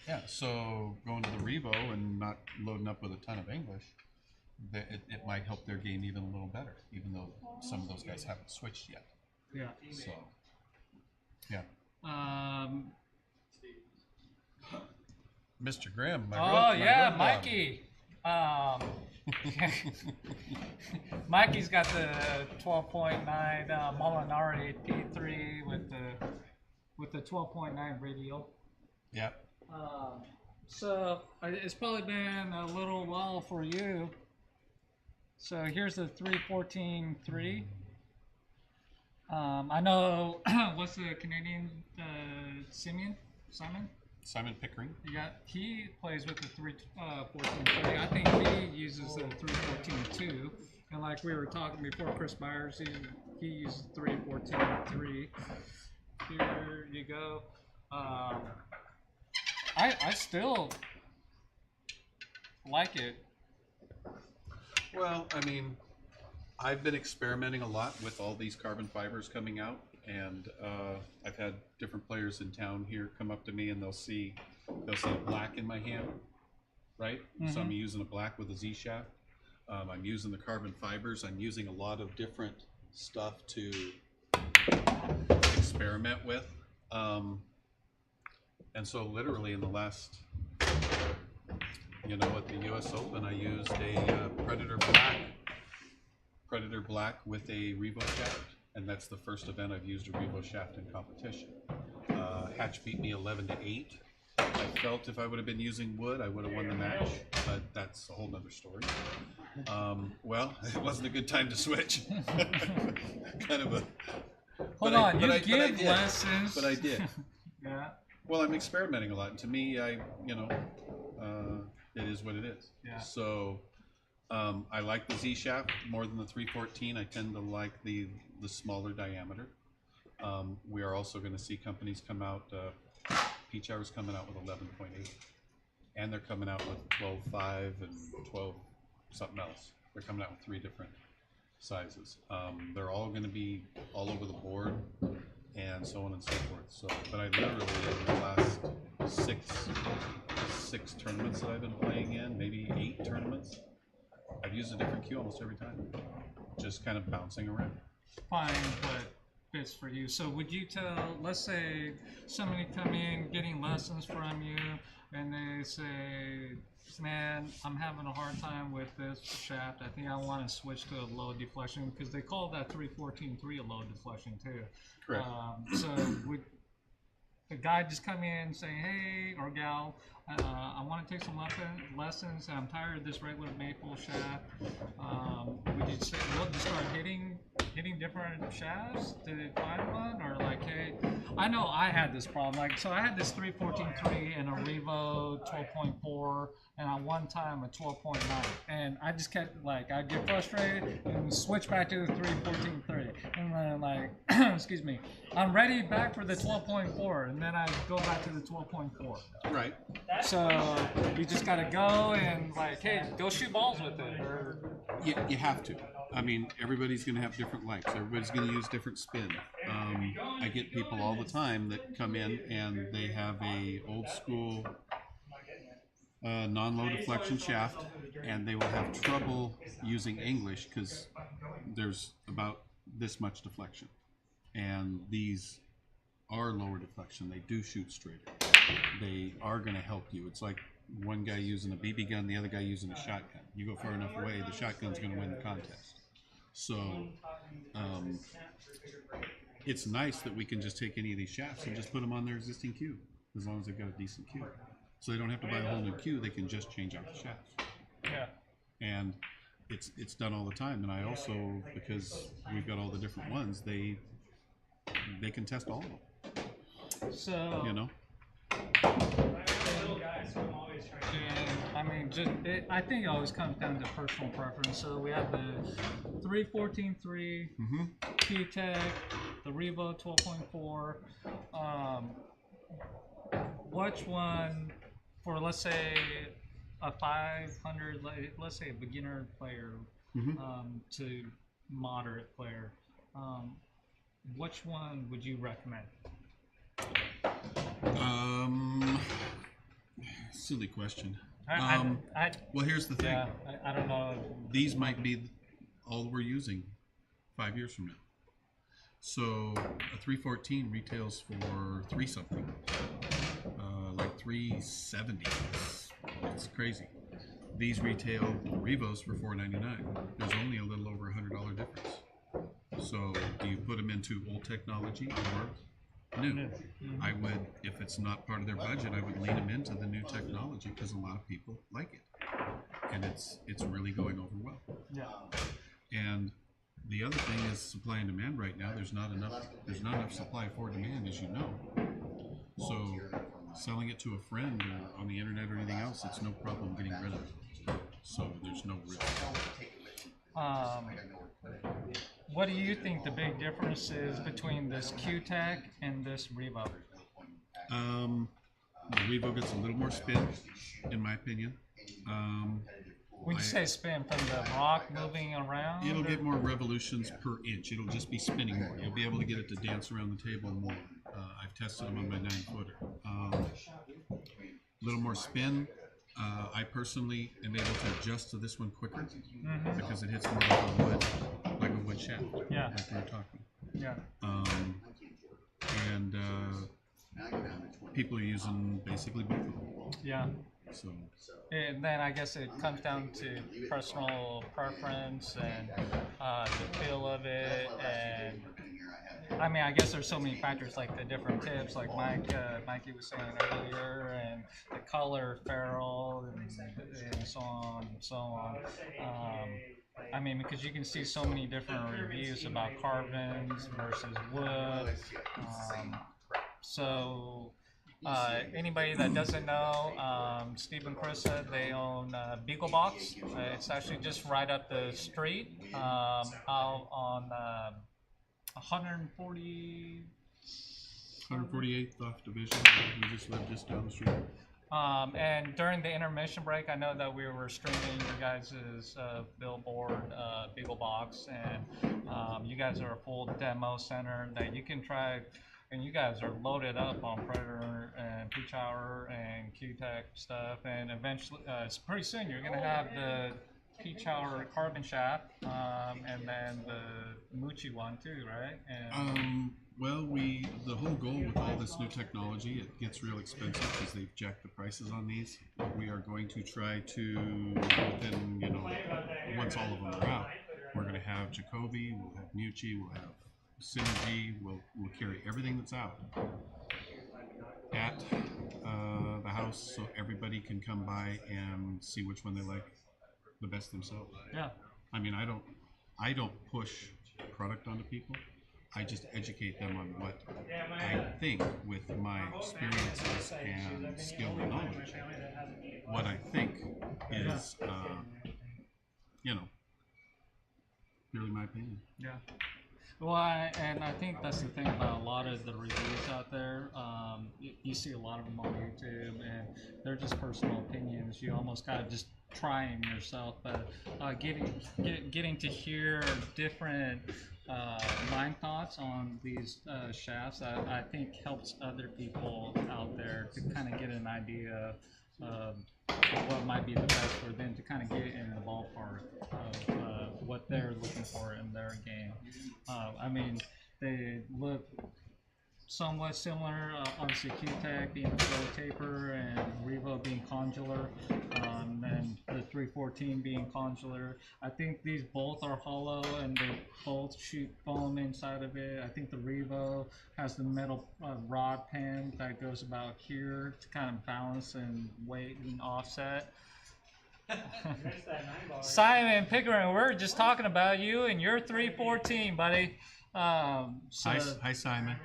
Yeah. So going to the REVO and not loading up with a ton of English, it might help their game even a little better, even though some of those guys haven't switched yet. Yeah. So Yeah. Um, Mr. Grimm. oh yeah, road dog. Mikey. Mikey's got the 12.9 Molinari P3 with the 12.9 radial. Yeah. So it's probably been a little while for you. So here's the 314.3. I know what's the Canadian Simon? Simon Pickering. Yeah, he plays with the 314.3. I think he uses the 314.2. And like we were talking before, Chris Myers, he uses 314.3. Here you go. I still like it. Well, I mean, I've been experimenting a lot with all these carbon fibers coming out, and I've had different players in town here come up to me, and they'll see a black in my hand, right? So I'm using a black with a Z shaft. I'm using the carbon fibers. I'm using a lot of different stuff to experiment with. And so literally in the last, at the US Open, I used a Predator Black with a REVO shaft, and that's the first event I've used a REVO shaft in competition. Hatch beat me 11-8. I felt if I would have been using wood, I would have won the match, but that's a whole nother story. Well, it wasn't a good time to switch. Kind of a... Hold on, you give lessons. But I did. Yeah. Well, I'm experimenting a lot, and to me, it is what it is. Yeah. So, I like the Z shaft more than the 314. I tend to like the smaller diameter. We are also going to see companies come out. Peach Hour's coming out with 11.8, and they're coming out with 12.5 and 12 something else. They're coming out with 3 different sizes. They're all going to be all over the board, and so on and so forth. So, but I literally in the last six tournaments that I've been playing in, maybe 8 tournaments, I've used a different cue almost every time, just kind of bouncing around. Fine, but fits for you. So would you tell, let's say somebody come in getting lessons from you, and they say, man, I'm having a hard time with this shaft. I think I want to switch to a low deflection, because they call that 314.3 a low deflection too. Correct. So would the guy just come in and say, hey, or gal, I want to take some lessons, and I'm tired of this regular maple shaft. Would you say, well, just start hitting different shafts to find one, or like, hey, I know I had this problem. Like, so I had this 314.3 and a REVO 12.4, and on one time a 12.9, and I just kept like, I'd get frustrated and switch back to the 314.3, and then like, excuse me, I'm ready back for the 12.4, and then I go back to the 12.4. Right. So you just gotta go and like, hey, go shoot balls with it, or You have to. I mean, everybody's going to have different likes. Everybody's going to use different spin. I get people all the time that come in and they have a old school non-low deflection shaft, and they will have trouble using English because there's about this much deflection, and these are lower deflection. They do shoot straighter. They are going to help you. It's like one guy using a BB gun, the other guy using a shotgun. You go far enough away, the shotgun's going to win the contest. So it's nice that we can just take any of these shafts and just put them on their existing cue, as long as they've got a decent cue. So they don't have to buy a whole new cue, they can just change out the shafts. yeah. And it's done all the time. And I also, because we've got all the different ones, they can test all of them. So You know? And I mean, I think it always comes down to personal preference. So we have the 314.3, Cuetec, the REVO 12.4. Which one, for let's say a 500, let's say a beginner player to moderate player, which one would you recommend? Silly question. Well, here's the thing. Yeah, I don't know. These might be all we're using 5 years from now. So a 314 retails for three something, like 370. It's crazy. These retail REVOs for $499. There's only a little over $100 difference. So do you put them into old technology or new? I would, if it's not part of their budget, I would lean them into the new technology because a lot of people like it, and it's really going over well. Yeah. And the other thing is supply and demand right now. There's not enough supply for demand, as you know. So selling it to a friend or on the internet or anything else, it's no problem getting rid of it. So there's no risk. What do you think the big difference is between this Cuetec and this REVO? The REVO gets a little more spin, in my opinion. When you say spin, from the rock moving around? It'll get more revolutions per inch. It'll just be spinning more. You'll be able to get it to dance around the table more. I've tested them on my 9-footer. A little more spin. I personally am able to adjust to this one quicker because it hits more like a wood shaft. Yeah. Like we were talking. Yeah. And people are using basically both of them. Yeah. So. And then I guess it comes down to personal preference and the feel of it, and I mean, I guess there's so many factors like the different tips, like Mikey was saying earlier, and the color, ferrule, and so on and so on. I mean, because you can see so many different reviews about carbons versus wood. Anybody that doesn't know, Steve and Chris said they own Beaglebox. It's actually just right up the street out on 148th off Division. We just live just down the street. And during the intermission break, I know that we were streaming you guys' billboard, Beaglebox, and you guys are a full demo center that you can try. And you guys are loaded up on Predator and Peach Hour and Cuetec stuff, and eventually, pretty soon you're gonna have the Peach Hour carbon shaft, and then the Mucci one too, right? And well, the whole goal with all this new technology, it gets real expensive because they've jacked the prices on these. We are going to try to, within, once all of them are out, we're gonna have Jacoby, we'll have Mucci, we'll have Synergy. We'll carry everything that's out at the house, so everybody can come by and see which one they like the best themselves. Yeah. I mean, I don't push product onto people. I just educate them on what I think with my experiences and skill and knowledge. What I think is, really my opinion. Yeah. Well, and I think that's the thing about a lot of the reviews out there. You see a lot of them on YouTube, and they're just personal opinions. You almost gotta just try them yourself. But getting to hear different mind thoughts on these shafts, I think helps other people out there to kind of get an idea of what might be the best for them to kind of get in the ballpark of what they're looking for in their game. I mean, they look somewhat similar. Obviously, Cuetec being the slow taper and REVO being condylar, and the 314 being condylar. I think these both are hollow and they both shoot foam inside of it. I think the REVO has the metal rod pen that goes about here to kind of balance and weight and offset. Simon Pickering, we're just talking about you and your 314, buddy. Hi, Simon.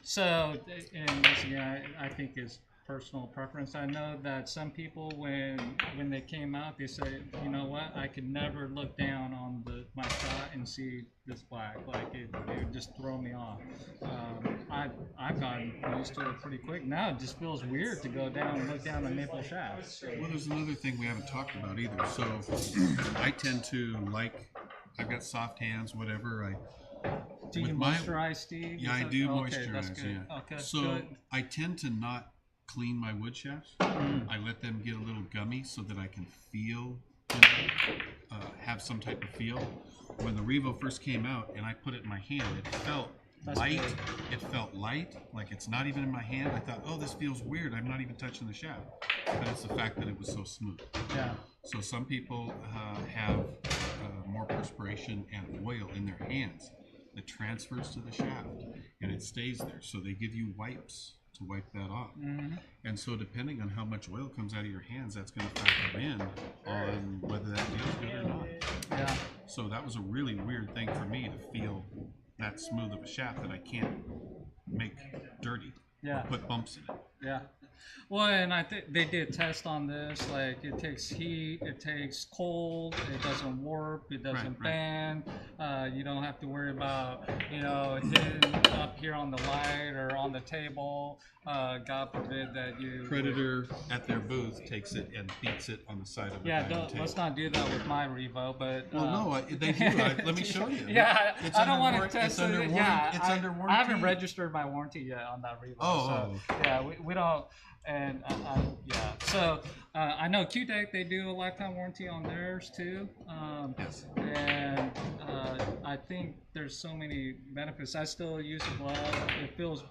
So, and once again, I think it's personal preference. I know that some people, when they came out, they say, you know what, I could never look down on my shot and see this black. Like it would just throw me off. I've gotten used to it pretty quick. Now it just feels weird to go down and look down the maple shaft. Well, there's another thing we haven't talked about either. So I tend to I've got soft hands, whatever. Do you moisturize, Steve? Yeah, I do okay, moisturize. That's good. Yeah. Okay. So good. I tend to not clean my wood shafts. I let them get a little gummy so that I can feel, have some type of feel. when the Revo first came out and I put it in my hand, it felt That's light. big. It felt light, like it's not even in my hand. I thought, oh, this feels weird. I'm not even touching the shaft. But it's the fact that it was so smooth. Yeah. So some people have more perspiration and oil in their hands that transfers to the shaft and it stays there. So they give you wipes to wipe that off. And so depending on how much oil comes out of your hands, that's going to factor in on whether that feels good or not. Yeah. So that was a really weird thing for me to feel that smooth of a shaft that I can't make dirty Yeah. or put bumps in it. Yeah. Well, and I think they did test on this. Like, it takes heat, it takes cold, it doesn't warp, it doesn't bend. You don't have to worry about, hitting up here on the light or on the table. God forbid that you. Predator at their booth takes it and beats it on the side of the Yeah, dining table. let's not do that with my Revo, but. Well, no, they do. Let me show you. Yeah, It's I don't under want to test it's under it. warranty. Yeah, It's under warranty. I haven't registered my warranty yet on that Revo. Oh, so, yeah, we don't. And yeah, so I know Cuetec, they do a lifetime warranty on theirs too. Yes. And I think there's so many benefits. I still use a glove. It feels.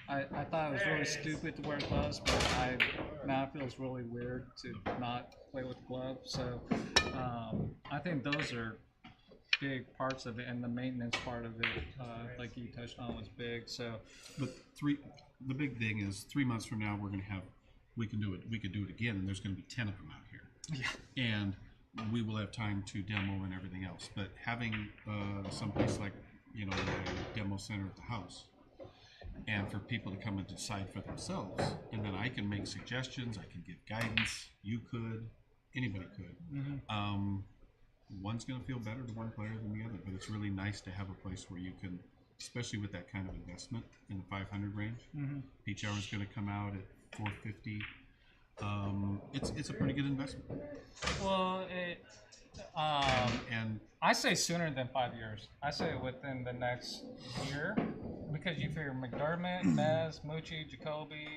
I thought it was really stupid to wear gloves, but now it feels really weird to not play with gloves. So I think those are big parts of it, and the maintenance part of it, like you touched on, was big. So, But the big thing is 3 months from now we could do it again, and there's going to be 10 of them out here. yeah, And we will have time to demo and everything else. But having someplace like a demo center at the house, and for people to come and decide for themselves, and then I can make suggestions, I can give guidance. You could, anybody could. One's going to feel better to one player than the other, but it's really nice to have a place where you can, especially with that kind of investment in the 500 range. Peach Hour is going to come out at 450. It's a pretty good investment. well, And I say sooner than 5 years. I say within the next year, because you figure McDermott, Mez, Mucci, Jacoby,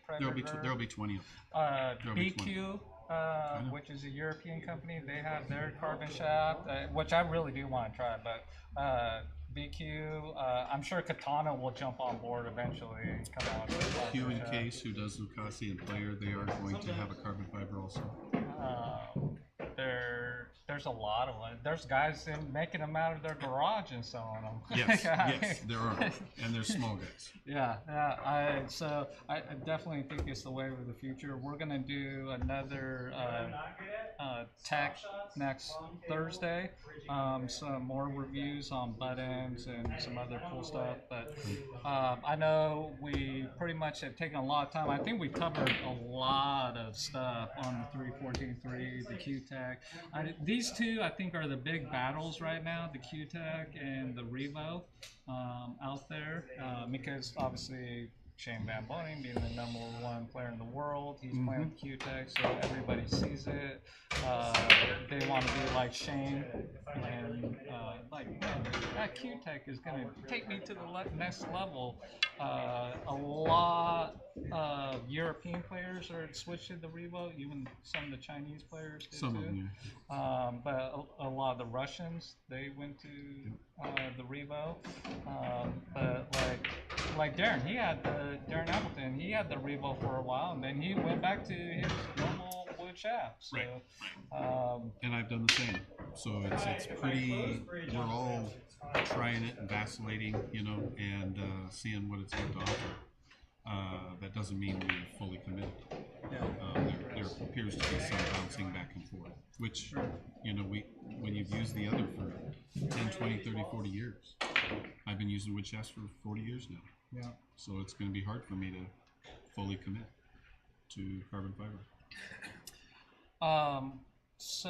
Predator. there'll be 20 of them. There'll be 20. BQ, which is a European company, they have their carbon shaft, which I really do want to try. But BQ, I'm sure Katana will jump on board eventually. Come out with a Q carbon and shaft. Case, who does Lucasi and Player, they are going to have a carbon fiber also. There's a lot of them. There's guys making them out of their garage and selling them. Yes, Yeah, yes, there are, and they're small guys. Yeah, I definitely think it's the way of the future. We're gonna do another tech next Thursday. Some more reviews on buttons and some other cool stuff. But I know we pretty much have taken a lot of time. I think we covered a lot of stuff on the 314.3, the Cuetec. These two, I think, are the big battles right now, the Cuetec and the REVO out there, because obviously Shane Van Boning being the #1 player in the world, he's playing with Cuetec, so everybody sees it. They want to be like Shane, and man, that Cuetec is going to take me to the next level. A lot of European players are switched to the REVO, even some of the Chinese players did Some too. of them, But a lot of the Russians, they went to the REVO. But like Darren, Darren Appleton, he had the REVO for a while, and then he went back to his normal wood shaft. So, and I've done the same. So it's pretty. We're all trying it and vacillating, and seeing what it's got to offer. That doesn't mean we're fully committed. There appears to be some bouncing back and forth, which, when you've used the other for 10, 20, 30, 40 years. I've been using wood shafts for 40 years now. yeah. So it's going to be hard for me to fully commit to carbon fiber. So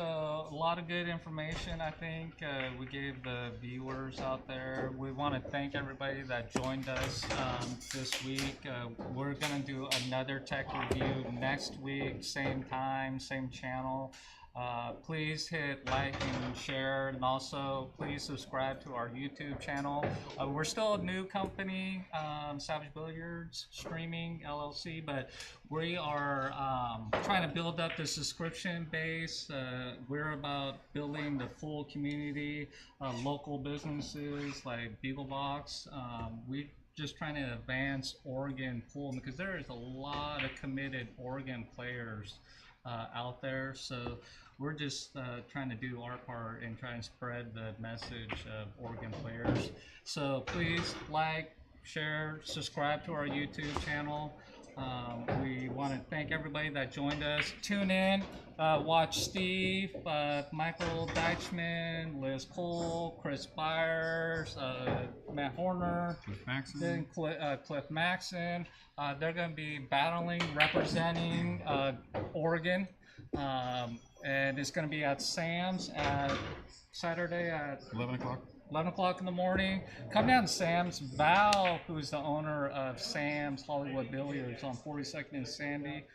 a lot of good information, I think, we gave the viewers out there. We want to thank everybody that joined us this week. We're going to do another tech review next week, same time, same channel. Please hit like and share, and also please subscribe to our YouTube channel. We're still a new company, Savage Billiards Streaming LLC, but we are trying to build up the subscription base. We're about building the full community, local businesses like Beaglebox. We just trying to advance Oregon pool because there is a lot of committed Oregon players out there. So we're just trying to do our part and try and spread the message of Oregon players. So please like, share, subscribe to our YouTube channel. We want to thank everybody that joined us. Tune in, watch Steve, Michael Deitchman, Liz Cole, Chris Byers, Matt Horner, Cliff Maxon. They're going to be battling, representing Oregon. And it's going to be at Sam's at Saturday at 11 o'clock. 11 o'clock in the morning. Come down to Sam's. Val, who's the owner of Sam's Hollywood Billiards on 42nd and Sandy,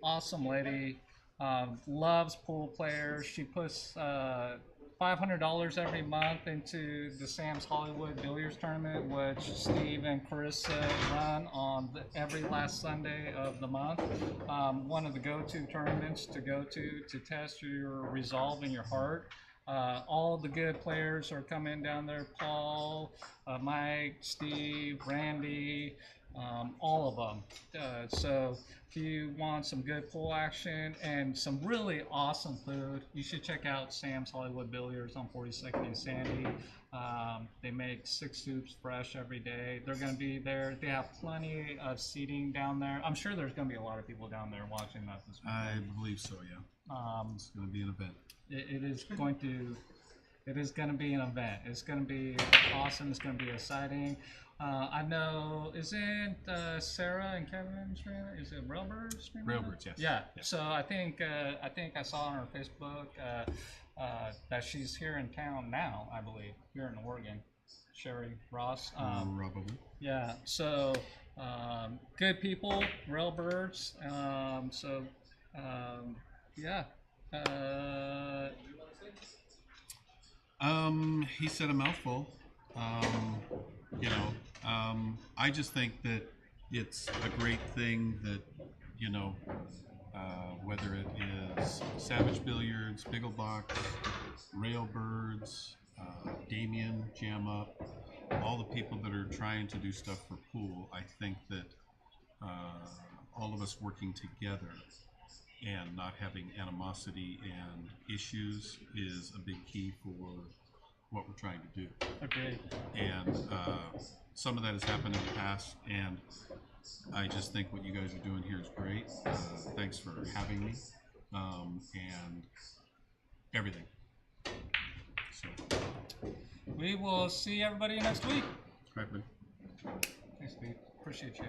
awesome lady, loves pool players. She puts $500 every month into the Sam's Hollywood Billiards Tournament, which Steve and Carissa run on every last Sunday of the month. One of the go-to tournaments to go to test your resolve and your heart. All the good players are coming down there. Paul, Mike, Steve, Randy, all of them. So if you want some good pool action and some really awesome food, you should check out Sam's Hollywood Billiards on 42nd and Sandy. They make 6 soups fresh every day. They're going to be there. They have plenty of seating down there. I'm sure there's going to be a lot of people down there watching that this weekend. I believe so, yeah. It's going to be an event. It is going to be an event. It's going to be awesome. It's going to be exciting. I know, isn't Sarah and Kevin streaming? Is it Railbird streaming? Railbirds, yes. Yeah. Yeah. So I think I saw on her Facebook that she's here in town now. I believe here in Oregon. Sherry Ross. Probably. Yeah. So good people, Railbirds. Yeah. He said a mouthful. I just think that it's a great thing that, whether it is Savage Billiards, Bigglebox, Railbirds, Damien, Jam Up, all the people that are trying to do stuff for pool, I think that all of us working together and not having animosity and issues is a big key for what we're trying to do. Okay. And some of that has happened in the past, and I just think what you guys are doing here is great. Thanks for having me, and everything. So, We will see everybody next week. right, buddy. Thanks, Steve. Appreciate you.